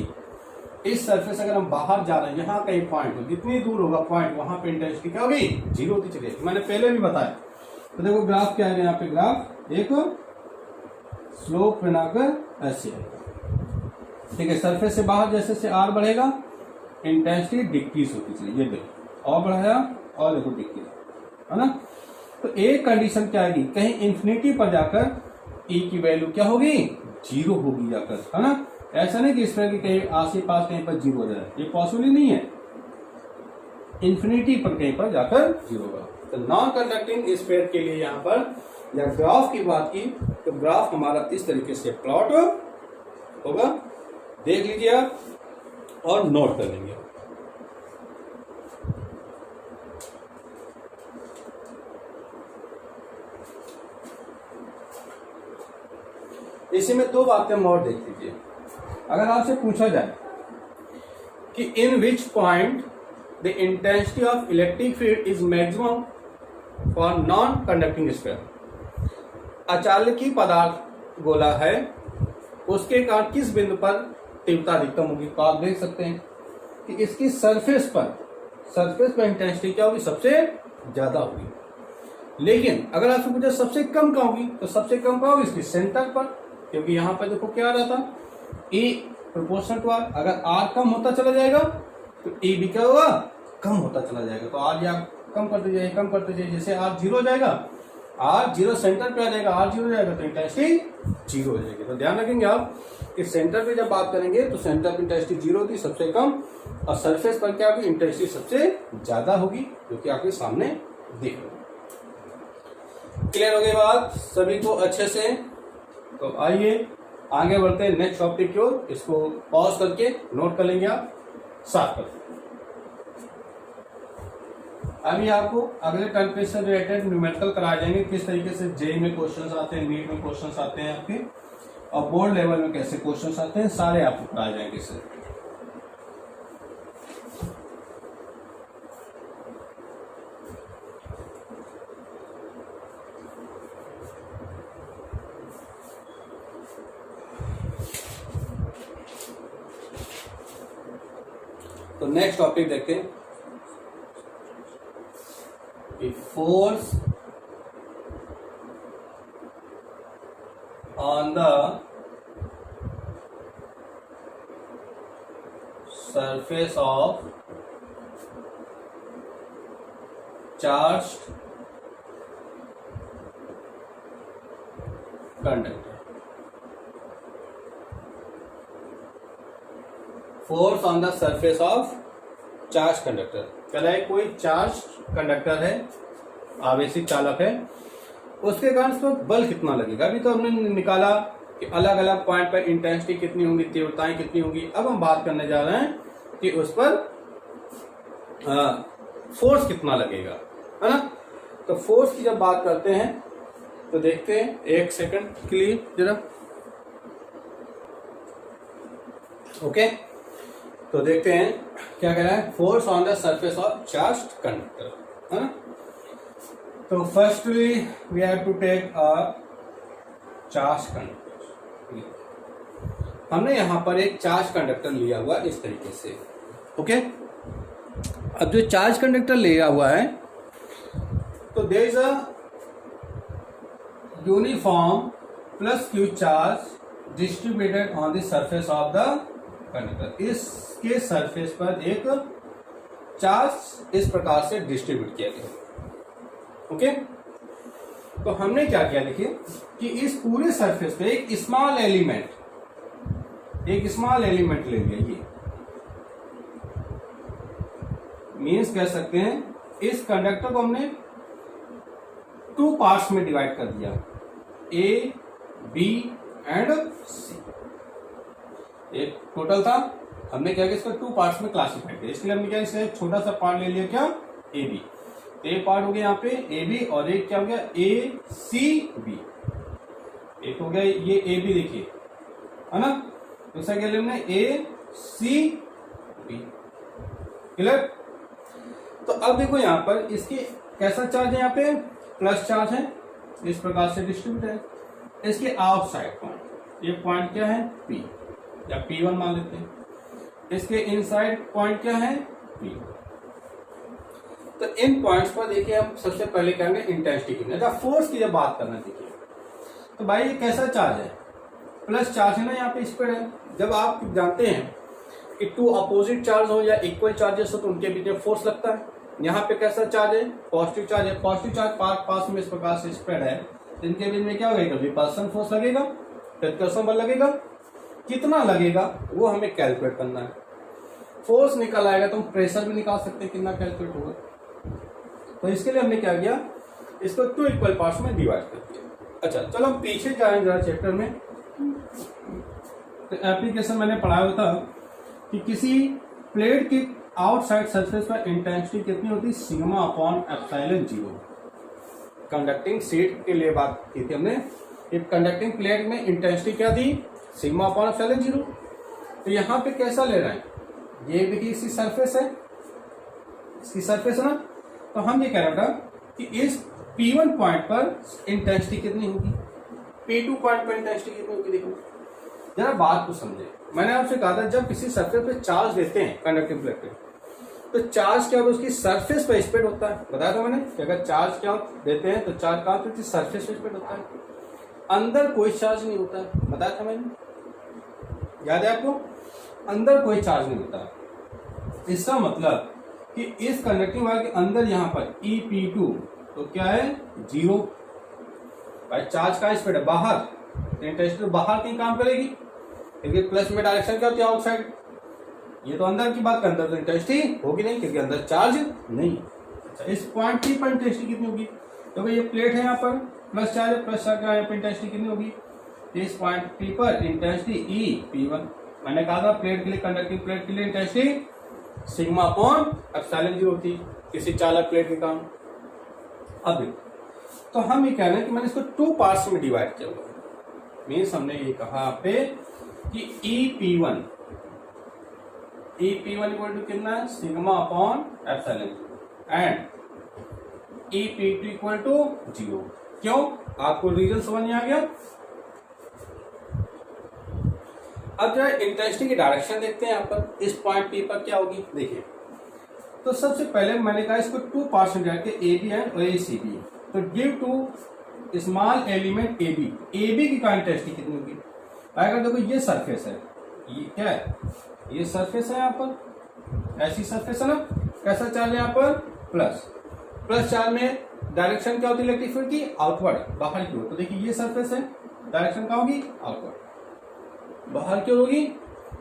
इस सरफेस अगर हम बाहर जा रहे हैं, यहाँ कहीं पॉइंट हो, जितनी दूर होगा पॉइंट वहां पे इंटेंसिटी क्या होगी जीरो होती चली जाएगी, मैंने पहले भी बताया। तो देखो ग्राफ क्या है, यहाँ पे ग्राफ एक स्लोप बनाकर ऐसे है, ठीक है। सरफेस से बाहर जैसे से आर बढ़ेगा इंटेंसिटी डिक्रीज होती चली, ये देखो और बढ़ाया और देखो डिक्रीज, है ना। तो एक कंडीशन क्या आएगी, कहीं इंफिनिटी पर जाकर ई की वैल्यू क्या होगी जीरो होगी जाकर, है ना। ऐसा नहीं कि इस तरह की कहीं आस पास कहीं पर जीरो हो जाए, ये पॉसिबल ही नहीं है, इंफिनिटी पर कहीं पर जाकर जीरो होगा। तो नॉन कंडक्टिंग स्फीयर के लिए यहाँ पर या ग्राफ की बात की तो ग्राफ हमारा इस तरीके से प्लॉट होगा, देख लीजिए आप और नोट कर लेंगे। इसी में दो बातें हम और देख लीजिए। अगर आपसे पूछा जाए कि in which point the intensity of electric field is maximum for non conducting sphere, अचालकी पदार्थ गोला है, उसके कारण किस बिंदु पर तीव्रता अधिकतम होगी। तो आप देख सकते हैं कि इसकी सरफेस पर इंटेंसिटी क्या होगी, सबसे ज्यादा होगी। लेकिन अगर आपसे पूछा सबसे कम कहाँ होगी, तो सबसे कम कहाँ होगी, इसकी सेंटर पर, क्योंकि यहां पर देखो क्या आ रहा था, E प्रोपोर्शनल टू R। अगर R कम होता चला जाएगा तो E भी क्या होगा, कम होता चला जाएगा। तो R या कम करते जाइए, जैसे R 0 हो जाएगा, R 0 सेंटर पे आ जाएगा, R 0 हो जाएगा तो इंटेंसिटी 0 हो जाएगी। तो ध्यान रखेंगे आप कि सेंटर पे जब बात करेंगे तो सेंटर पे इंटेंसिटी 0 होगी सबसे कम, और सरफेस पर क्या होगी, इंटेंसिटी सबसे ज्यादा होगी, जो कि आपके सामने दिख रहा है। क्लियर हो गई बात सभी को अच्छे से? तो आइए आगे बढ़ते हैं नेक्स्ट टॉपिक की ओर। इसको पॉज करके नोट कर लेंगे आप साथ कर। अभी आपको अगले टॉपिक से रिलेटेड न्यूमेरिकल कराए जाएंगे, किस तरीके से जेईई में क्वेश्चंस आते हैं, नीट में क्वेश्चंस आते हैं आपके, और बोर्ड लेवल में कैसे क्वेश्चंस आते हैं, सारे आपको कराए जाएंगे इससे। तो नेक्स्ट टॉपिक देखते हैं कि force on the surface of charged conductor. Force on the surface of charge conductor, कहला है कोई चार्ज कंडक्टर है, आवेशित चालक है, उसके कारण उस पर बल कितना लगेगा। अभी तो हमने निकाला कि अलग अलग पॉइंट पर इंटेंसिटी कितनी होंगी, तीव्रताएं कितनी होंगी। अब हम बात करने जा रहे हैं कि उस पर फोर्स कितना लगेगा, है ना। तो फोर्स की जब बात करते हैं तो देखते हैं, एक सेकंड के लिए जरा, ओके। तो देखते हैं क्या कह रहा है, force on the surface of charged conductor, है ना। तो firstly we have to take a charge conductor. हमने यहां पर एक चार्ज कंडक्टर लिया हुआ इस तरीके से, ओके। अब जो चार्ज कंडक्टर लिया हुआ है, तो there is a uniform plus Q charge distributed on the surface of the conductor. इसके सरफेस पर एक चार्ज इस प्रकार से डिस्ट्रीब्यूट किया गया, ओके। तो हमने क्या किया, देखिए कि इस पूरे सरफेस पे एक स्मॉल एलिमेंट ले लिया। ये मीन्स कह सकते हैं इस कंडक्टर को हमने 2 पार्ट्स में डिवाइड कर दिया, ए, बी एंड सी। एक टोटल था, हमने क्या किया, इसको 2 पार्ट्स में क्लासिफाई किया। इसके लिए हमने क्या, इसका एक छोटा सा पार्ट ले लिया, क्या, ए बी। एक पार्ट हो गया यहाँ पे ए बी, और एक क्या हो गया, ए सी बी। एक हो गया ये ए बी, देखिए, है ना। दूसरा क्या लिया हमने, ए सी बी। क्लियर। तो अब देखो यहाँ पर इसके कैसा चार्ज है, यहाँ पे प्लस चार्ज है, इस प्रकार से डिस्ट्रीब्यूट है। इसके आउटसाइड पॉइंट, ये पॉइंट क्या है, पी या P1 मान लेते हैं। इसके इनसाइड पॉइंट क्या है, P। तो इन पॉइंट्स पर देखिए हम सबसे पहले करेंगे इंटेंसिटी कितनी। जब फोर्स की जब बात करना, देखिए तो भाई ये कैसा चार्ज है, प्लस चार्ज है ना, यहाँ पे स्प्रेड है। जब आप जानते हैं कि 2 अपोजिट चार्ज हो या इक्वल चार्जेस हो तो उनके बीच में फोर्स लगता है। यहाँ पे कैसा चार्ज है, पॉजिटिव चार्ज है। पॉजिटिव चार्ज पास में इस प्रकार से स्प्रेड है, इनके बीच में क्या होगा, रिपल्सन फोर्स लगेगा, प्रतिकर्षण बल लगेगा। कितना लगेगा वो हमें कैलकुलेट करना है। फोर्स निकल आएगा तो हम प्रेशर भी निकाल सकते हैं कितना कैलकुलेट होगा। तो इसके लिए हमने क्या किया, इसको 2 इक्वल पार्ट्स में डिवाइड कर दिया। अच्छा चलो हम पीछे जाएं जरा चैप्टर में। तो एप्लीकेशन मैंने पढ़ाया हुआ था कि किसी प्लेट की आउटसाइड सरफेस पर इंटेंसिटी कितनी होती है, sigma upon epsilon 0। Conducting sheet के लिए बात की थी हमने। इफ कंडक्टिंग प्लेट में इंटेंसिटी क्या दी, सिग्मा अपॉन एप्सिलॉन 0। तो यहाँ पे कैसा ले रहे हैं, ये देखिए इसकी सरफेस है, इसकी सरफेस है ना। तो हम ये कह रहे हैं कि इस P1 पॉइंट पर इंटेंसिटी कितनी होगी, P2 पॉइंट पर इंटेंसिटी कितनी होगी। देखो जरा बात को समझे, मैंने आपसे कहा था जब किसी सरफेस पे चार्ज देते हैं कंडक्टिंग प्लेट पे, तो चार्ज क्या होता है, उसकी सरफेस पे स्प्रेड होता है। बताया था मैंने कि अगर चार्ज क्या देते हैं तो चार्ज कहाँ पे सरफेस पे स्प्रेड होता है, अंदर कोई चार्ज नहीं होता है। बताया था मैंने, याद है आपको, अंदर कोई चार्ज नहीं होता। इसका मतलब कि इस कंडक्टिंग वायर के अंदर यहाँ पर EP2 तो क्या है 0। भाई चार्ज का स्प्रेड है बाहर, इंटेंसिटी तो बाहर कहीं काम करेगी, क्योंकि प्लस में डायरेक्शन क्या होती है आउटसाइड। ये तो अंदर की बात, अंदर तो इंटेंसिटी होगी नहीं क्योंकि अंदर चार्ज नहीं। अच्छा इस पॉइंट P पर इंटेंसिटी कितनी होगी, तो ये प्लेट है यहाँ पर, प्लस चार्ज है, प्लस चार्ज का यहाँ पर इंटेंसिटी कितनी होगी, इस पॉइंट P पर इंटेंसिटी EP1। मैंने कहा था प्लेट के लिए, कंडक्टिंग प्लेट के लिए इंटेंसिटी सिग्मा अपॉन एप्सिलॉन 0 होती किसी चालक प्लेट के काम। अब तो हम ये कह रहे हैं कि मैंने इसको 2 पार्ट्स में डिवाइड किया हुआ है। मीन्स हमने ये कहा आप पे कि EP1 इक्वल टू कितना है, sigma upon epsilon and EP2 equal to 0। क्यों, आपको रीजन समझ में आ गया। अब जो है इंटेंसिटी की डायरेक्शन देखते हैं यहाँ पर, इस पॉइंट P पर क्या होगी। देखिए तो सबसे पहले मैंने कहा इसको 2 पार्ट्स में डिवाइड किया, AB एंड और ACB। तो give to small element AB की इंटेंसिटी कितनी होगी। अगर देखो ये सरफेस है, ये क्या है, ये सरफेस है यहाँ पर, ऐसी सरफेस है ना। कैसा चार्ज है यहाँ पर, प्लस चार्ज में डायरेक्शन क्या होती है इलेक्ट्रिक फील्ड की, आउटवर्ड, बाहर की ओर। तो देखिए ये सरफेस है, डायरेक्शन क्या होगी, आउटवर्ड, बाहर की ओर होगी।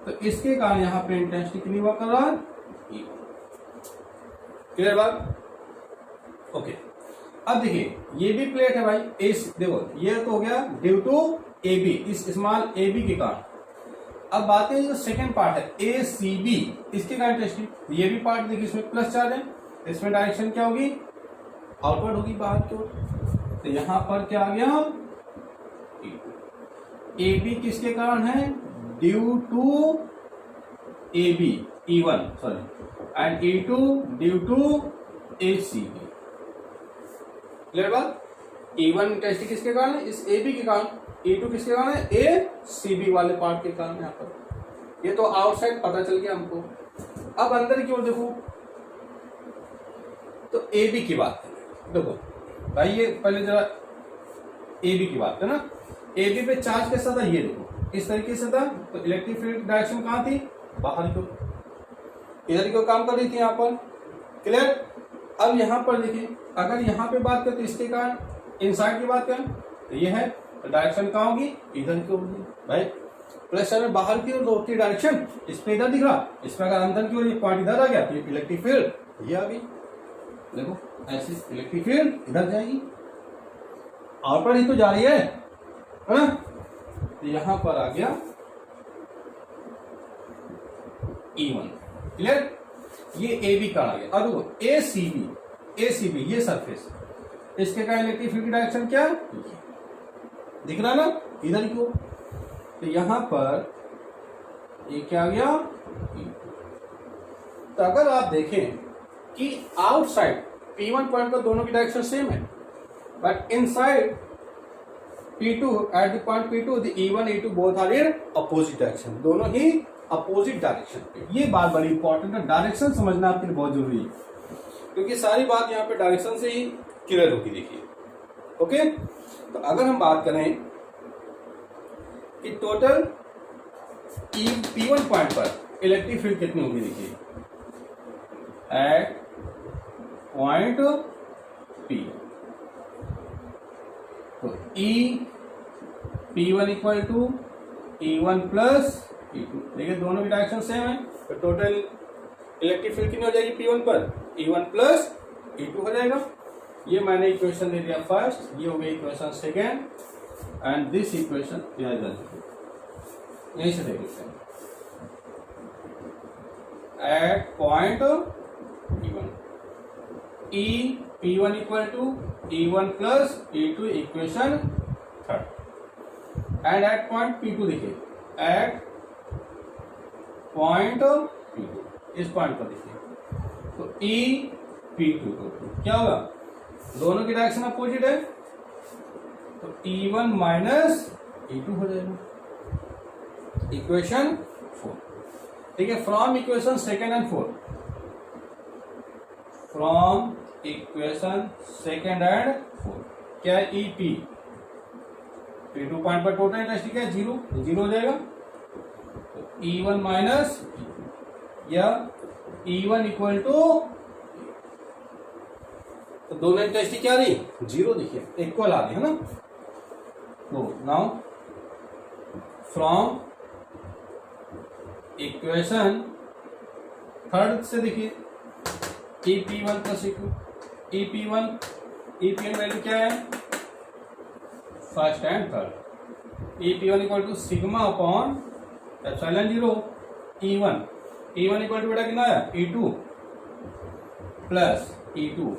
तो इसके कारण यहाँ पे इंटेंसिटी कितनी हुआ कर रहा है, क्लियर बात। ओके अब देखिए ये भी प्लेट है भाई, देखो ये तो हो गया ड्यू टू AB, इस स्मॉल AB के कारण। अब बात है जो सेकंड पार्ट है ACB, इसके कारण इंटेंसिटी, ये भी पार्ट देखिए इसमें प्लस चार्ज है, इसमें डायरेक्शन क्या होगी, आउटवर्ड होगी, बाहर की ओर। तो यहां पर क्या आ गया, AB किसके कारण है, due to AB E1 sorry and E2 due to ACB। Clear बात। E1 इंटेंसिटी किसके कारण है, इस AB के कारण, E2 किसके कारण है, ACB वाले पार्ट के कारण। यहाँ पर ये तो आउटसाइड पता चल गया हमको। अब अंदर की ओर देखो, तो AB की बात है, देखो भाई ये पहले जरा AB की बात है ना। AB पे चार्ज कैसा था, ये देखो इस तरीके से था। तो इलेक्ट्रिक फील्ड डायरेक्शन कहाँ थी, बाहर की ओर, इधर की ओर काम कर रही थी यहाँ पर। क्लियर। अब यहाँ पर देखिए, अगर यहाँ पे बात करें तो इसके कारण इनसाइड की बात करें तो ये है, तो डायरेक्शन कहाँ होगी, इधर की ओर होगी भाई। प्लस में बाहर की ओर होती है डायरेक्शन, इस पे इधर दिख रहा, इस पे अगर अंदर की ओर ये पॉइंट इधर आ गया तो इलेक्ट्रिक फील्ड ये आ गई। देखो ऐसी इलेक्ट्रिक फील्ड इधर जाएगी, और पर ही तो जा रही है ना। तो यहां पर आ गया E1। क्लियर। ये AB का आ गया। अब देखो ACB ये सरफेस, इसके का इलेक्ट्रिक फील्ड की डायरेक्शन क्या है, दिख रहा ना, इधर की ओर। तो यहां पर ये क्या आ गया, तो अगर आप देखें कि आउटसाइड P1 पॉइंट पर दोनों की डायरेक्शन सेम है, but inside P2 at the point P2 the E1 E2 both are in opposite direction, दोनों ही अपोजिट डायरेक्शन पे। ये बात बड़ी इंपॉर्टेंट है, डायरेक्शन समझना आपके लिए बहुत जरूरी है, क्योंकि सारी बात यहाँ पे डायरेक्शन से ही क्लियर होगी। देखिए ओके। तो अगर हम बात करें कि टोटल P1 पॉइंट पर इलेक्ट्रिक फील्ड कितनी होगी, देखिए एट पॉइंट P, तो P1 equal to E1 plus E2। देखिए दोनों की डायरेक्शन सेम है, तो टोटल इलेक्ट्रिक फील्ड कितनी हो जाएगी P1 पर, E1 प्लस E2 हो जाएगा। ये मैंने इक्वेशन दे दिया फर्स्ट, ये हो गई equation second, and this equation यही से देख लेते हैं at point E1 P1 equal to E1 plus E2 equation third. And at point P2 देखिए, एट पॉइंट P2, इस पॉइंट पर देखिए, तो E P2 क्या होगा, दोनों की डायरेक्शन अपोजिट है, तो E1 माइनस E2 हो जाएगा। इक्वेशन 4, ठीक है। From equation second and fourth, from equation second and fourth क्या है, EP P2 पॉइंट पर टोटल इंटेंसिटी क्या है, 0, 0 हो जाएगा। तो E1 माइनस या E1 इक्वल टू, तो दोनों इंटेंसिटी क्या रही, 0, देखिए इक्वल आ रही है ना। तो नाउ फ्रॉम इक्वेशन थर्ड से देखिए, EP1 प्लस EP1 वैल्यू क्या है, first and third. EP1 equal to sigma upon epsilon 0 E1 equal to बेटा कितना है, E2 plus E2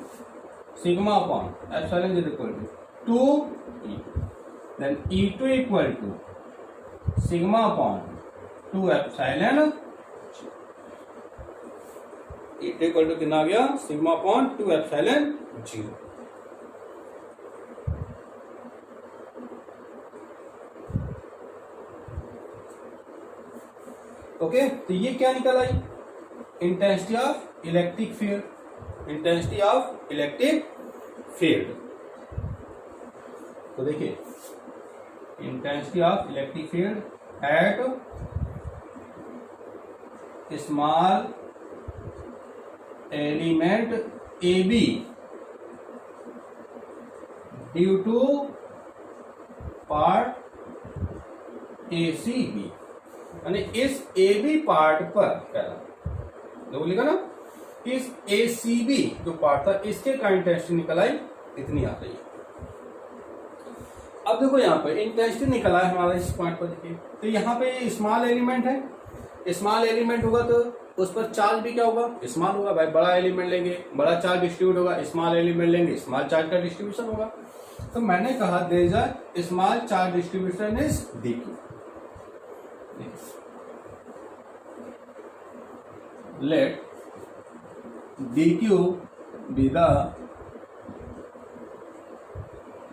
sigma upon epsilon 0 equal to 2E, then E2 equal to sigma upon 2 epsilon, E2 equal to कितना आ गया, sigma upon 2 epsilon 0। Okay, तो ये क्या निकल आई, intensity of electric field, intensity of electric field. तो देखिए, intensity of electric field at small element AB due to part ACB, यानी इस AB पार्ट पर क्या जो बोलेगा ना, इस ACB जो पार्ट था इसके का इंटेंसिटी निकल आई, इतनी आ रही है। अब देखो यहाँ पर इंटेंसिटी निकला है हमारा इस पॉइंट पर, देखिए तो यहाँ पे स्मॉल एलिमेंट है, स्मॉल एलिमेंट होगा तो उस पर चार्ज भी क्या होगा, स्मॉल होगा। भाई बड़ा एलिमेंट लेंगे बड़ा चार्ज डिस्ट्रीब्यूट होगा, स्मॉल एलिमेंट लेंगे स्मॉल चार्ज का डिस्ट्रीब्यूशन होगा। तो मैंने कहा there is a small charge distribution is DQ। Let DQ be the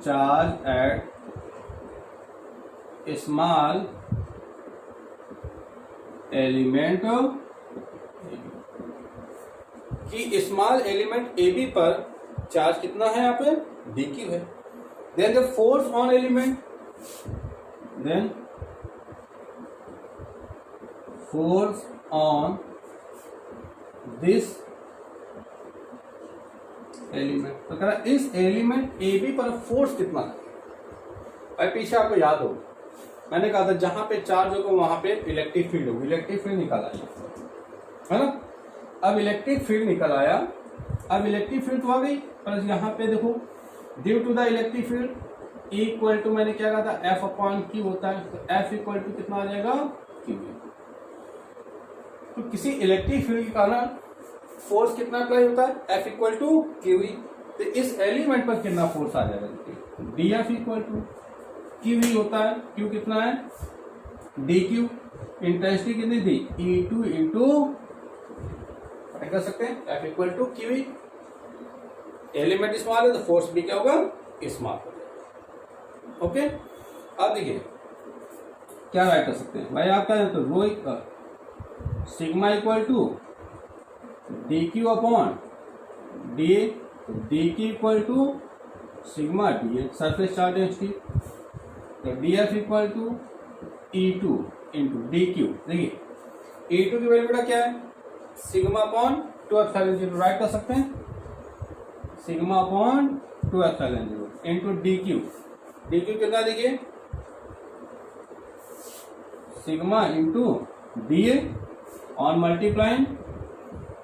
charge at small element कि स्मॉल एलिमेंट AB पर चार्ज कितना है, यहाँ पे DQ है। Then the force on element, then force on this element, तो कह रहा इस एलिमेंट AB पर फोर्स कितना है। भाई पीछे आपको याद हो, मैंने कहा था जहां पे चार्ज होगा वहां पे इलेक्ट्रिक फील्ड होगी, इलेक्ट्रिक फील्ड निकल आया है ना। अब इलेक्ट्रिक फील्ड निकल आया, अब इलेक्ट्रिक फील्ड तो आ गई, पर यहाँ पे देखो due to the electric field equal to, मैंने क्या कहा था, F अपॉन Q होता है, तो F इक्वल टू कितना आ जाएगा, Q। तो किसी इलेक्ट्रिक फील्ड के कारण फोर्स कितना अप्लाई होता है, F इक्वल टू Q। तो इस एलिमेंट पर कितना फोर्स आ जाएगा, DF इक्वल टू QV होता है, Q कितना है, DQ। इंटेंसिटी कितनी थी, E2 इंटू कर सकते हैं F equal to QV। Element small है तो फोर्स भी क्या होगा, स्मॉल हो जाएगा। ओके, अब देखिए क्या राइट कर सकते हैं भाई, आप क्या जानते हो, rho sigma equal to DQ upon DA, DQ equal to sigma DA surface charge density, तो DF equal to E2 into DQ। देखिए E2 की वैल्यू बेटा क्या है, सिग्मा अपॉन 2 एप्सिलॉन 0 राइट कर सकते हैं, sigma upon 2 epsilon 0 into DQ। DQ कितना देखिए, sigma into DA on multiplying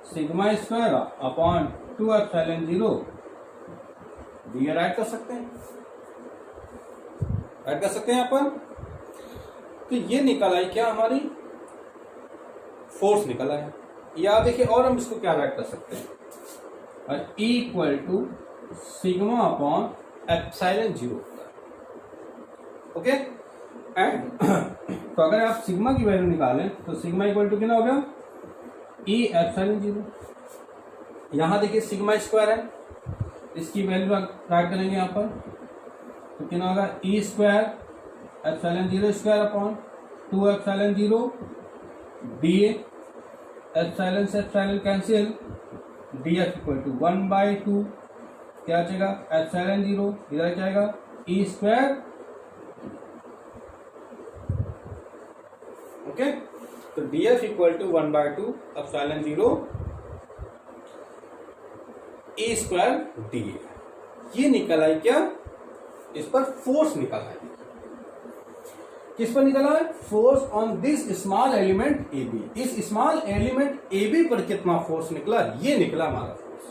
sigma square upon 2 epsilon 0 DA right कर सकते हैं, राइट कर सकते हैं यहाँ पर। तो ये निकल आई क्या, हमारी फोर्स निकल आया। या देखिए और हम इसको क्या राइट कर सकते हैं, और E equal to sigma upon epsilon 0 होता है। ओके, एंड तो अगर आप सिग्मा की वैल्यू निकालें तो सिग्मा इक्वल टू कितना हो गया, ई एप्सिलॉन जीरो। यहाँ देखिए सिग्मा स्क्वायर है, इसकी वैल्यू राइट करेंगे यहाँ पर, तो कितना होगा E square epsilon zero square upon 2 epsilon zero D epsilon से epsilon cancel, D F equal to 1/2 क्या बचेगा एप्सिलॉन जीरो, इधर जाएगा ई स्क्वायर। ओके, तो D F equal to 1/2 epsilon zero A square D. ये निकला है क्या, इस पर फोर्स निकला है। किस पर निकला है, force on this small element A B. इस स्मॉल एलिमेंट ए बी पर कितना फोर्स निकला, ये निकला हमारा फोर्स।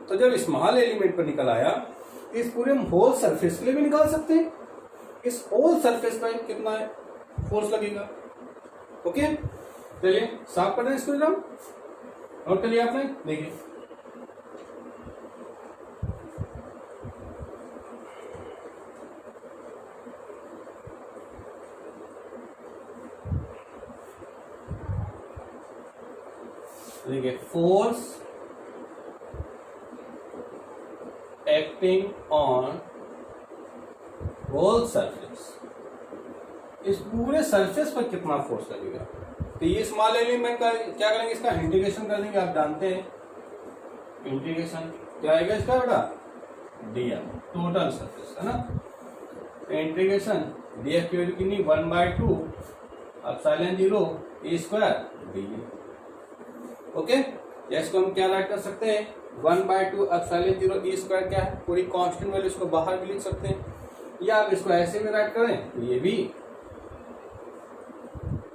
तो जब स्मॉल एलिमेंट पर निकल आया, इस पूरे होल सरफेस के लिए भी निकाल सकते हैं, इस होल सरफेस पर कितना है फोर्स लगेगा। ओके, चलिए साफ कर दें इसको, नोट कर लिया आपने, देखिए देखिए force acting on whole surface, इस पूरे सरफेस पर कितना फोर्स लगेगा। तो ये स्मॉल एलिमेंट का क्या करेंगे, इसका इंटीग्रेशन कर देंगे। आप जानते हैं इंटीग्रेशन क्या आएगा इसका बेटा, डीएफ टोटल सरफेस है ना। इंटीग्रेशन डीएफ की वैल्यू कितनी 1/2 epsilon zero A square D. Okay, इसको हम क्या राइट कर सकते हैं, 1/2 एप्सिलॉन जीरो ई स्क्वायर क्या है, पूरी कांस्टेंट वैल्यू, इसको बाहर भी लिख सकते हैं, या आप इसको ऐसे भी राइट करें तो ये भी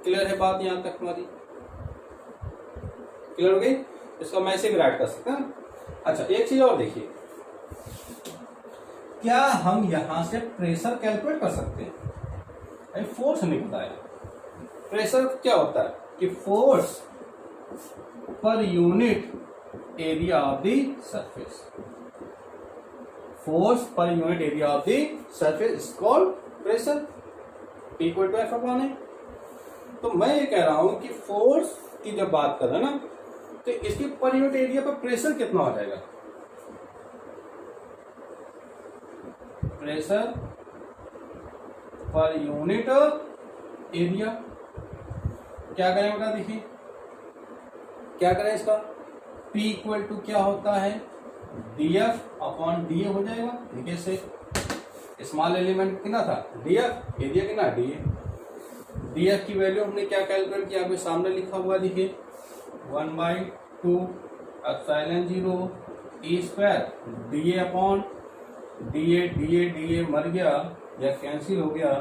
क्लियर है। बात यहां तक हमारी क्लियर हो गई, इसको हम ऐसे भी राइट कर सकते हैं। अच्छा, एक चीज और देखिए, क्या हम यहां से प्रेशर कैलकुलेट कर सकते हैं। फोर्स निकलता है, प्रेशर क्या होता है कि force per unit area of the surface, force per unit area of the surface is called pressure, equal to F upon A. तो मैं ये कह रहा हूं कि फोर्स की जब बात कर रहे हैं ना, तो इसकी पर यूनिट एरिया पर प्रेशर कितना हो जाएगा, प्रेशर पर यूनिट एरिया क्या करें बेटा, देखिए क्या करें इसका, P इक्वल टू क्या होता है dF अपॉन डीए हो जाएगा। देखिए से स्मॉल एलिमेंट कितना था dF, एरिया कितना dA। dF की वैल्यू हमने क्या कैलकुलेट किया, आपके सामने लिखा हुआ देखिए 1/2 epsilon zero E square DA upon DA मर गया या कैंसिल हो गया,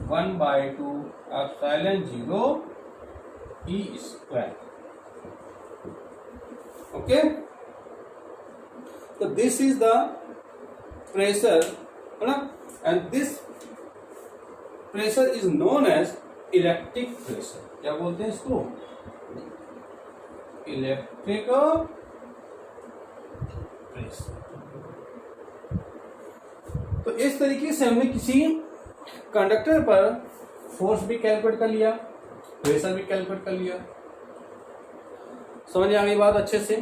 1/2 एप्सिलॉन जीरो ई स्क्वायर। ओके, तो दिस इज द प्रेशर है ना, and this pressure is known as electric pressure. क्या बोलते हैं इसको, इलेक्ट्रिक प्रेशर। तो इस तरीके से हमने किसी कंडक्टर पर फोर्स भी कैलकुलेट कर लिया, प्रेशर भी कैलकुलेट कर लिया। समझ आ गई बात अच्छे से।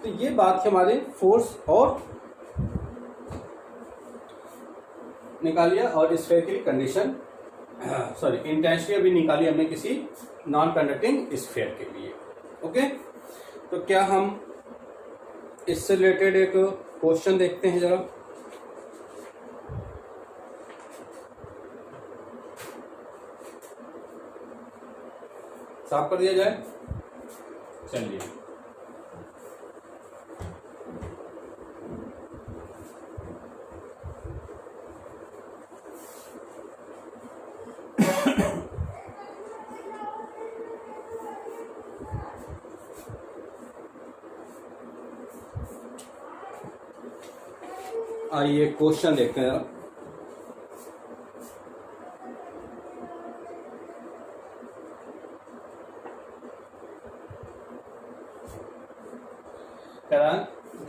तो ये बात है हमारे फोर्स और निकालिए, और स्फेयर कंडीशन सॉरी इंटेंसिटी अभी निकाली हमने किसी नॉन कंडक्टिंग स्फेयर के लिए। ओके, तो क्या हम इससे रिलेटेड एक क्वेश्चन देखते हैं जरा। साफ कर दिया जाए, चलिए आइए क्वेश्चन देखते हैं।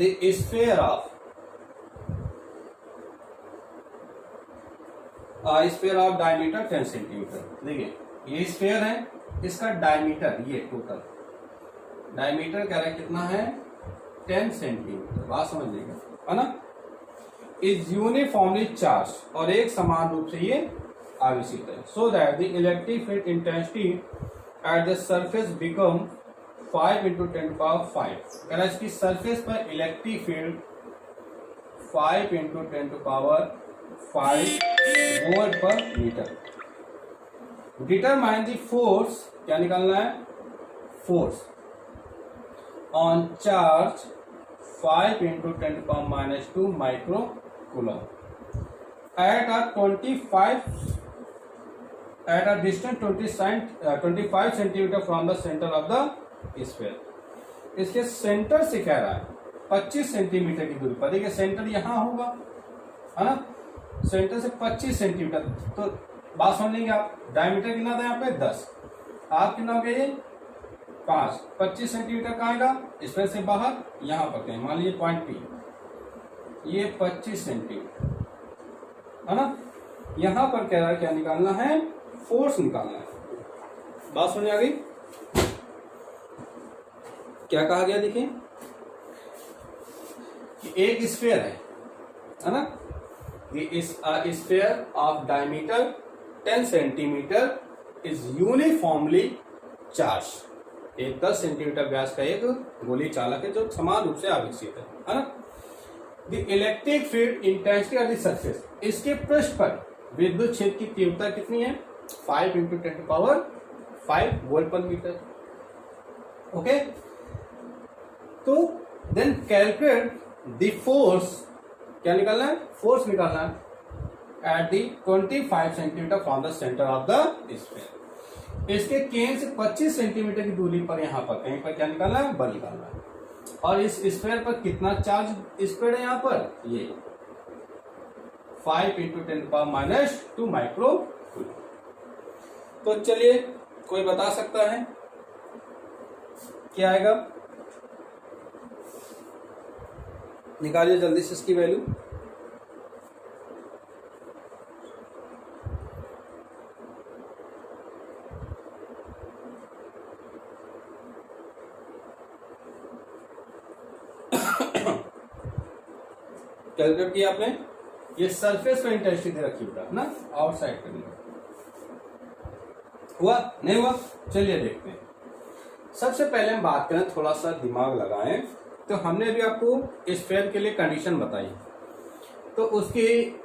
the sphere of sphere of diameter 10 centimetre. देखिए ये स्फीयर है, इसका डायमीटर ये टोटल डायमीटर कह रहा है कितना है 10 सेंटीमीटर। बात समझ लीजिएगा, है ना। इज यूनिफॉर्मली चार्ज, और एक समान रूप से ये आवेशित है। So that the electric field intensity at the surface become 5 × 10⁵ कह रहा है इसकी सरफेस पर electric field 5 × 10⁵ volt per metre. Determine the force, क्या निकालना है, force on charge 5 × 10⁻² micro coulomb at a distance 25 centimetre from the centre of the sphere. इसके centre से कह रहा है 25 सेंटीमीटर की दूरी पर। देखिए सेंटर यहां होगा, है ना, सेंटर से 25 सेंटीमीटर। तो बात समझ लेंगे आप, डायमीटर कितना था यहाँ पे 10, आप कितना हो गया ये 5, 25 सेंटीमीटर कहाँ आएगा स्फीयर से बाहर, यहाँ पर कहीं मान लीजिए पॉइंट पी, ये 25 सेंटीमीटर, है ना। यहां पर कह रहा है क्या निकालना है, फोर्स निकालना है। बात समझ आ गई, क्या कहा गया, देखिए कि एक स्फीयर है ना, ये sphere of diameter 10 centimetre is uniformly charge. एक 10 सेंटीमीटर व्यास का एक गोली चालक है जो समान रूप से आवेशित है ना। The electric field intensity of the surface, इसके पृष्ठ पर विद्युत क्षेत्र की तीव्रता कितनी है 5 × 10⁵ वोल्ट पर मीटर। ओके, तो देन कैलकुलेट द फोर्स, क्या निकालना है, फोर्स निकालना है at the 25 centimetre from the centre of the sphere. इसके केंद्र से 25 सेंटीमीटर की दूरी पर यहां पर कहीं पर क्या निकालना है, बल निकालना है। और इस स्फीयर पर कितना चार्ज स्प्रेड है यहाँ पर, ये 5 × 10⁻² माइक्रो कूलम। तो चलिए कोई बता सकता है क्या आएगा, निकालिए जल्दी से इसकी वैल्यू। कैलकुलेट किया आपने, ये सरफेस पे इंटेंसिटी दे रखी है ना, आउटसाइड पे हुआ नहीं हुआ। चलिए देखते हैं। सबसे पहले हम बात करें, थोड़ा सा दिमाग लगाएं, तो हमने अभी आपको स्फीयर के लिए कंडीशन बताई, तो उसकी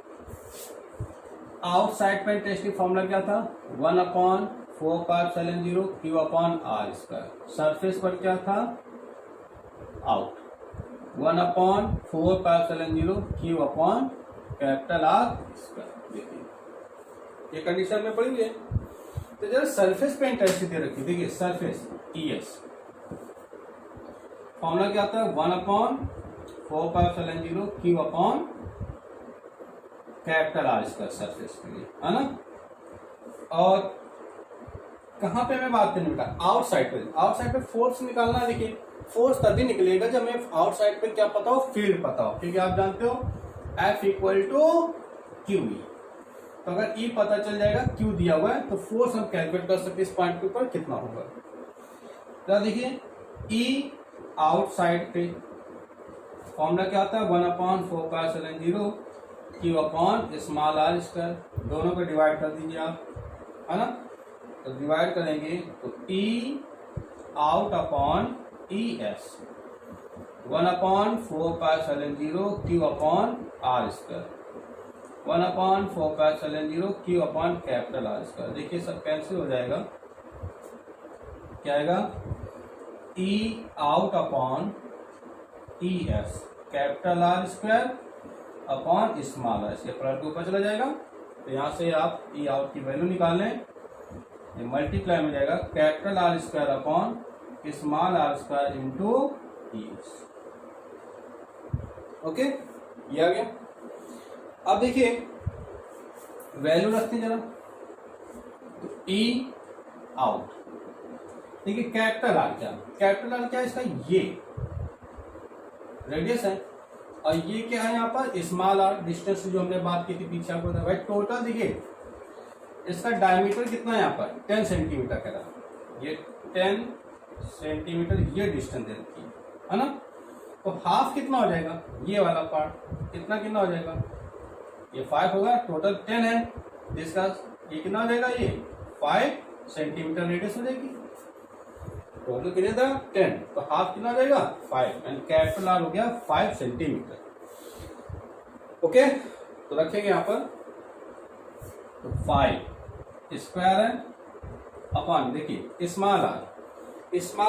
आउटसाइड पे इंटेंसिटी फॉर्मूला क्या था 1/4πε0 Q/r²। सरफेस पर क्या था आउट 1/4πε0 Q/R²। देखिए ये कंडीशन में पड़ी हुई है। तो जरा सरफेस पे इंटेंसिटी दे रखी, देखिए सरफेस ES, फॉर्मूला क्या आता है 1/4πε0 Q/R² सरफेस के लिए, है ना। और कहां पे मैं बात करने बेटा, आउटसाइड पे। आउटसाइड पे फोर्स निकालना है। देखिए फोर्स तभी निकलेगा जब हमें आउटसाइड पे क्या पता हो, फील्ड पता हो, क्योंकि आप जानते हो F = QE। तो अगर E पता चल जाएगा, Q दिया हुआ है, तो फोर्स हम कैलकुलेट कर सकते हैं इस पॉइंट के ऊपर कितना होगा। तो देखिए E आउटसाइड पे फॉर्मूला क्या होता है 1/4πε0 Q/r²। दोनों को डिवाइड कर दीजिए आप, है ना। तो डिवाइड करेंगे तो E out upon ES 1/4πε0 Q/r²। 1/4πε0 Q/R²। देखिए सब कैंसिल हो जाएगा, क्या आएगा E out upon ES R² upon small r, इसके प्रोडक्ट के ऊपर चला जाएगा। तो यहाँ से आप E आउट की वैल्यू निकाल लें, ये मल्टीप्लाई में जाएगा R² upon small r² into ES। Okay, ये आ गया। अब देखिए वैल्यू रखते हैं जरा, तो E आउट, देखिए कैपिटल आर क्या है इसका, ये रेडियस है, और ये क्या है यहाँ पर स्मॉल आर, डिस्टेंस जो हमने बात की थी पीछे आपको भाई। टोटल देखिए इसका डायमीटर कितना है यहाँ पर 10 सेंटीमीटर कह रहा, ये 10 सेंटीमीटर ये डिस्टेंस दे रखी है ना। तो हाफ कितना हो जाएगा, ये वाला पार्ट इतना कितना हो जाएगा, ये 5 होगा, टोटल 10 है, जिसका ये कितना हो जाएगा, ये 5 सेंटीमीटर रेडियस हो जाएगी, टोटल कितना था 10, तो हाफ कितना हो जाएगा 5 एंड कैपिटल आर हो गया 5 सेंटीमीटर। ओके, तो रखेंगे यहाँ पर, तो 5 स्क्वायर है अपॉन, देखिए स्मॉल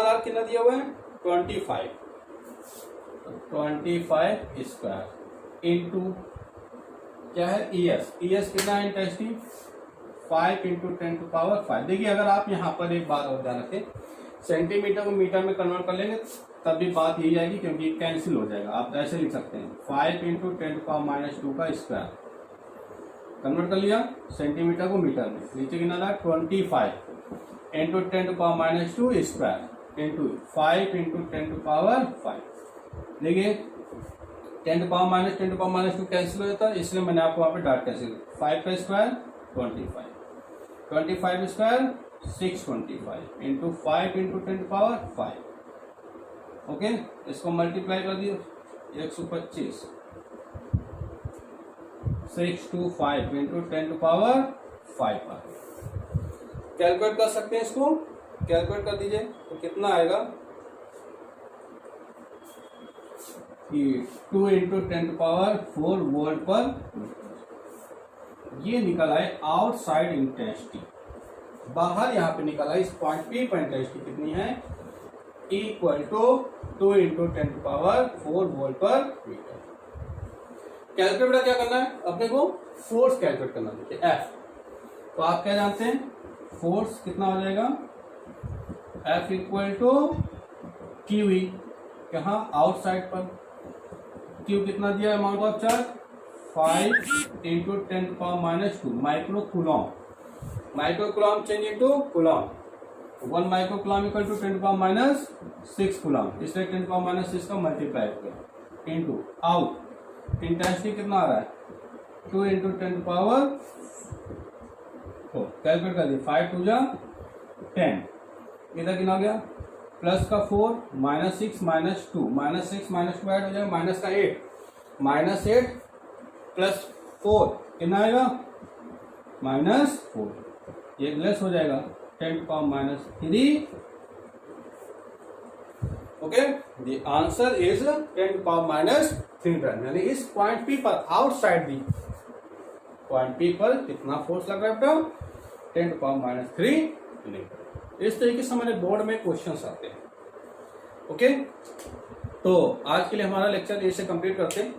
आर कितना दिया हुआ है 25, तो 25 स्क्वायर इंटू क्या है ES कितना है इंटेंसिटी 5 इंटू 10 टू पावर 5। देखिए अगर आप यहाँ पर एक बात और ध्यान रखें, सेंटीमीटर को मीटर में कन्वर्ट कर लेंगे तब भी बात यही आएगी, क्योंकि कैंसिल हो जाएगा। आप ऐसे लिख सकते हैं 5 इंटू 10 टू पावर -2 का स्क्वायर, कन्वर्ट कर लिया सेंटीमीटर को मीटर में, नीचे कितना था 25 into 10 to power -2 square into 5 into 10 to power 5। देखिए 10 टू पावर -2 कैंसिल हो जाता है, इसलिए मैंने आपको वहां पे डॉट कैंसिल, 5 का square 25 square 625 into 5 into 10 to power 5। Okay, इसको मल्टीप्लाई कर दियो 125 625 इंटू 10 टू पावर 5 पर कैलकुलेट कर सकते हैं, इसको कैलकुलेट कर दीजिए तो कितना आएगा कि 2 इंटू 10 टू पावर 4 वोल्ट पर ये निकल आए आउटसाइड इंटेंसिटी, बाहर यहाँ पे निकल आई इस पॉइंट P पर इंटेंसिटी कितनी है equal to 2 into 10 to power 4 volt per meter. Calculator क्या करना है अपने को, फोर्स कैलकुलेट करना है F। तो आप क्या जानते हैं फोर्स कितना हो जाएगा F इक्वल टू QE, यहाँ आउटसाइड पर Q कितना दिया amount of charge 5 into 10 power -2 micro coulomb change into coulomb, 1 micro coulomb equal to 10 power -6 coulomb, इसलिए 10 पावर -6 का मल्टीप्लाई हो गया इंटू आउट इंटेंसिटी कितना आ रहा है 2 इंटू 10 पावर 4, कैलकुलेट कर दिए 5 2 जा 10, इधर कितना हो गया प्लस का 4 -6 -2 -6 -2 ऐड हो जाएगा माइनस का 8 प्लस 4 कितना आएगा -4, ये लेस हो जाएगा 10 power -3। Okay, the answer is 10 power -3 ton, यानी इस पॉइंट P पर आउटसाइड दी पॉइंट P पर कितना फोर्स लग रहा है बेटा 10 पावर -3 न्यूटन। इस तरीके से हमारे बोर्ड में क्वेश्चंस आते हैं। ओके, तो आज के लिए हमारा लेक्चर इसे कंप्लीट करते हैं।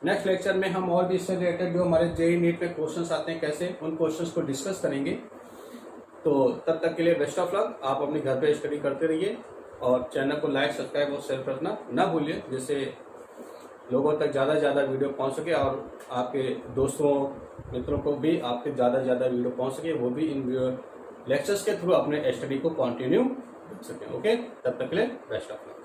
नेक्स्ट लेक्चर में हम और भी इससे रिलेटेड जो हमारे JEE नीट में क्वेश्चंस आते हैं कैसे उन क्वेश्चंस को डिस्कस करेंगे। तो तब तक के लिए बेस्ट ऑफ लक, आप अपने घर पे स्टडी करते रहिए और चैनल को लाइक सब्सक्राइब और शेयर करना ना भूलिए, जिससे लोगों तक ज़्यादा से ज़्यादा वीडियो पहुंच सके और आपके दोस्तों मित्रों को भी आपके ज़्यादा से ज़्यादा वीडियो पहुंच सके, वो भी इन लेक्चर्स के थ्रू अपने स्टडी को कंटिन्यू कर सकें। ओके, तब तक के लिए बेस्ट ऑफ लक।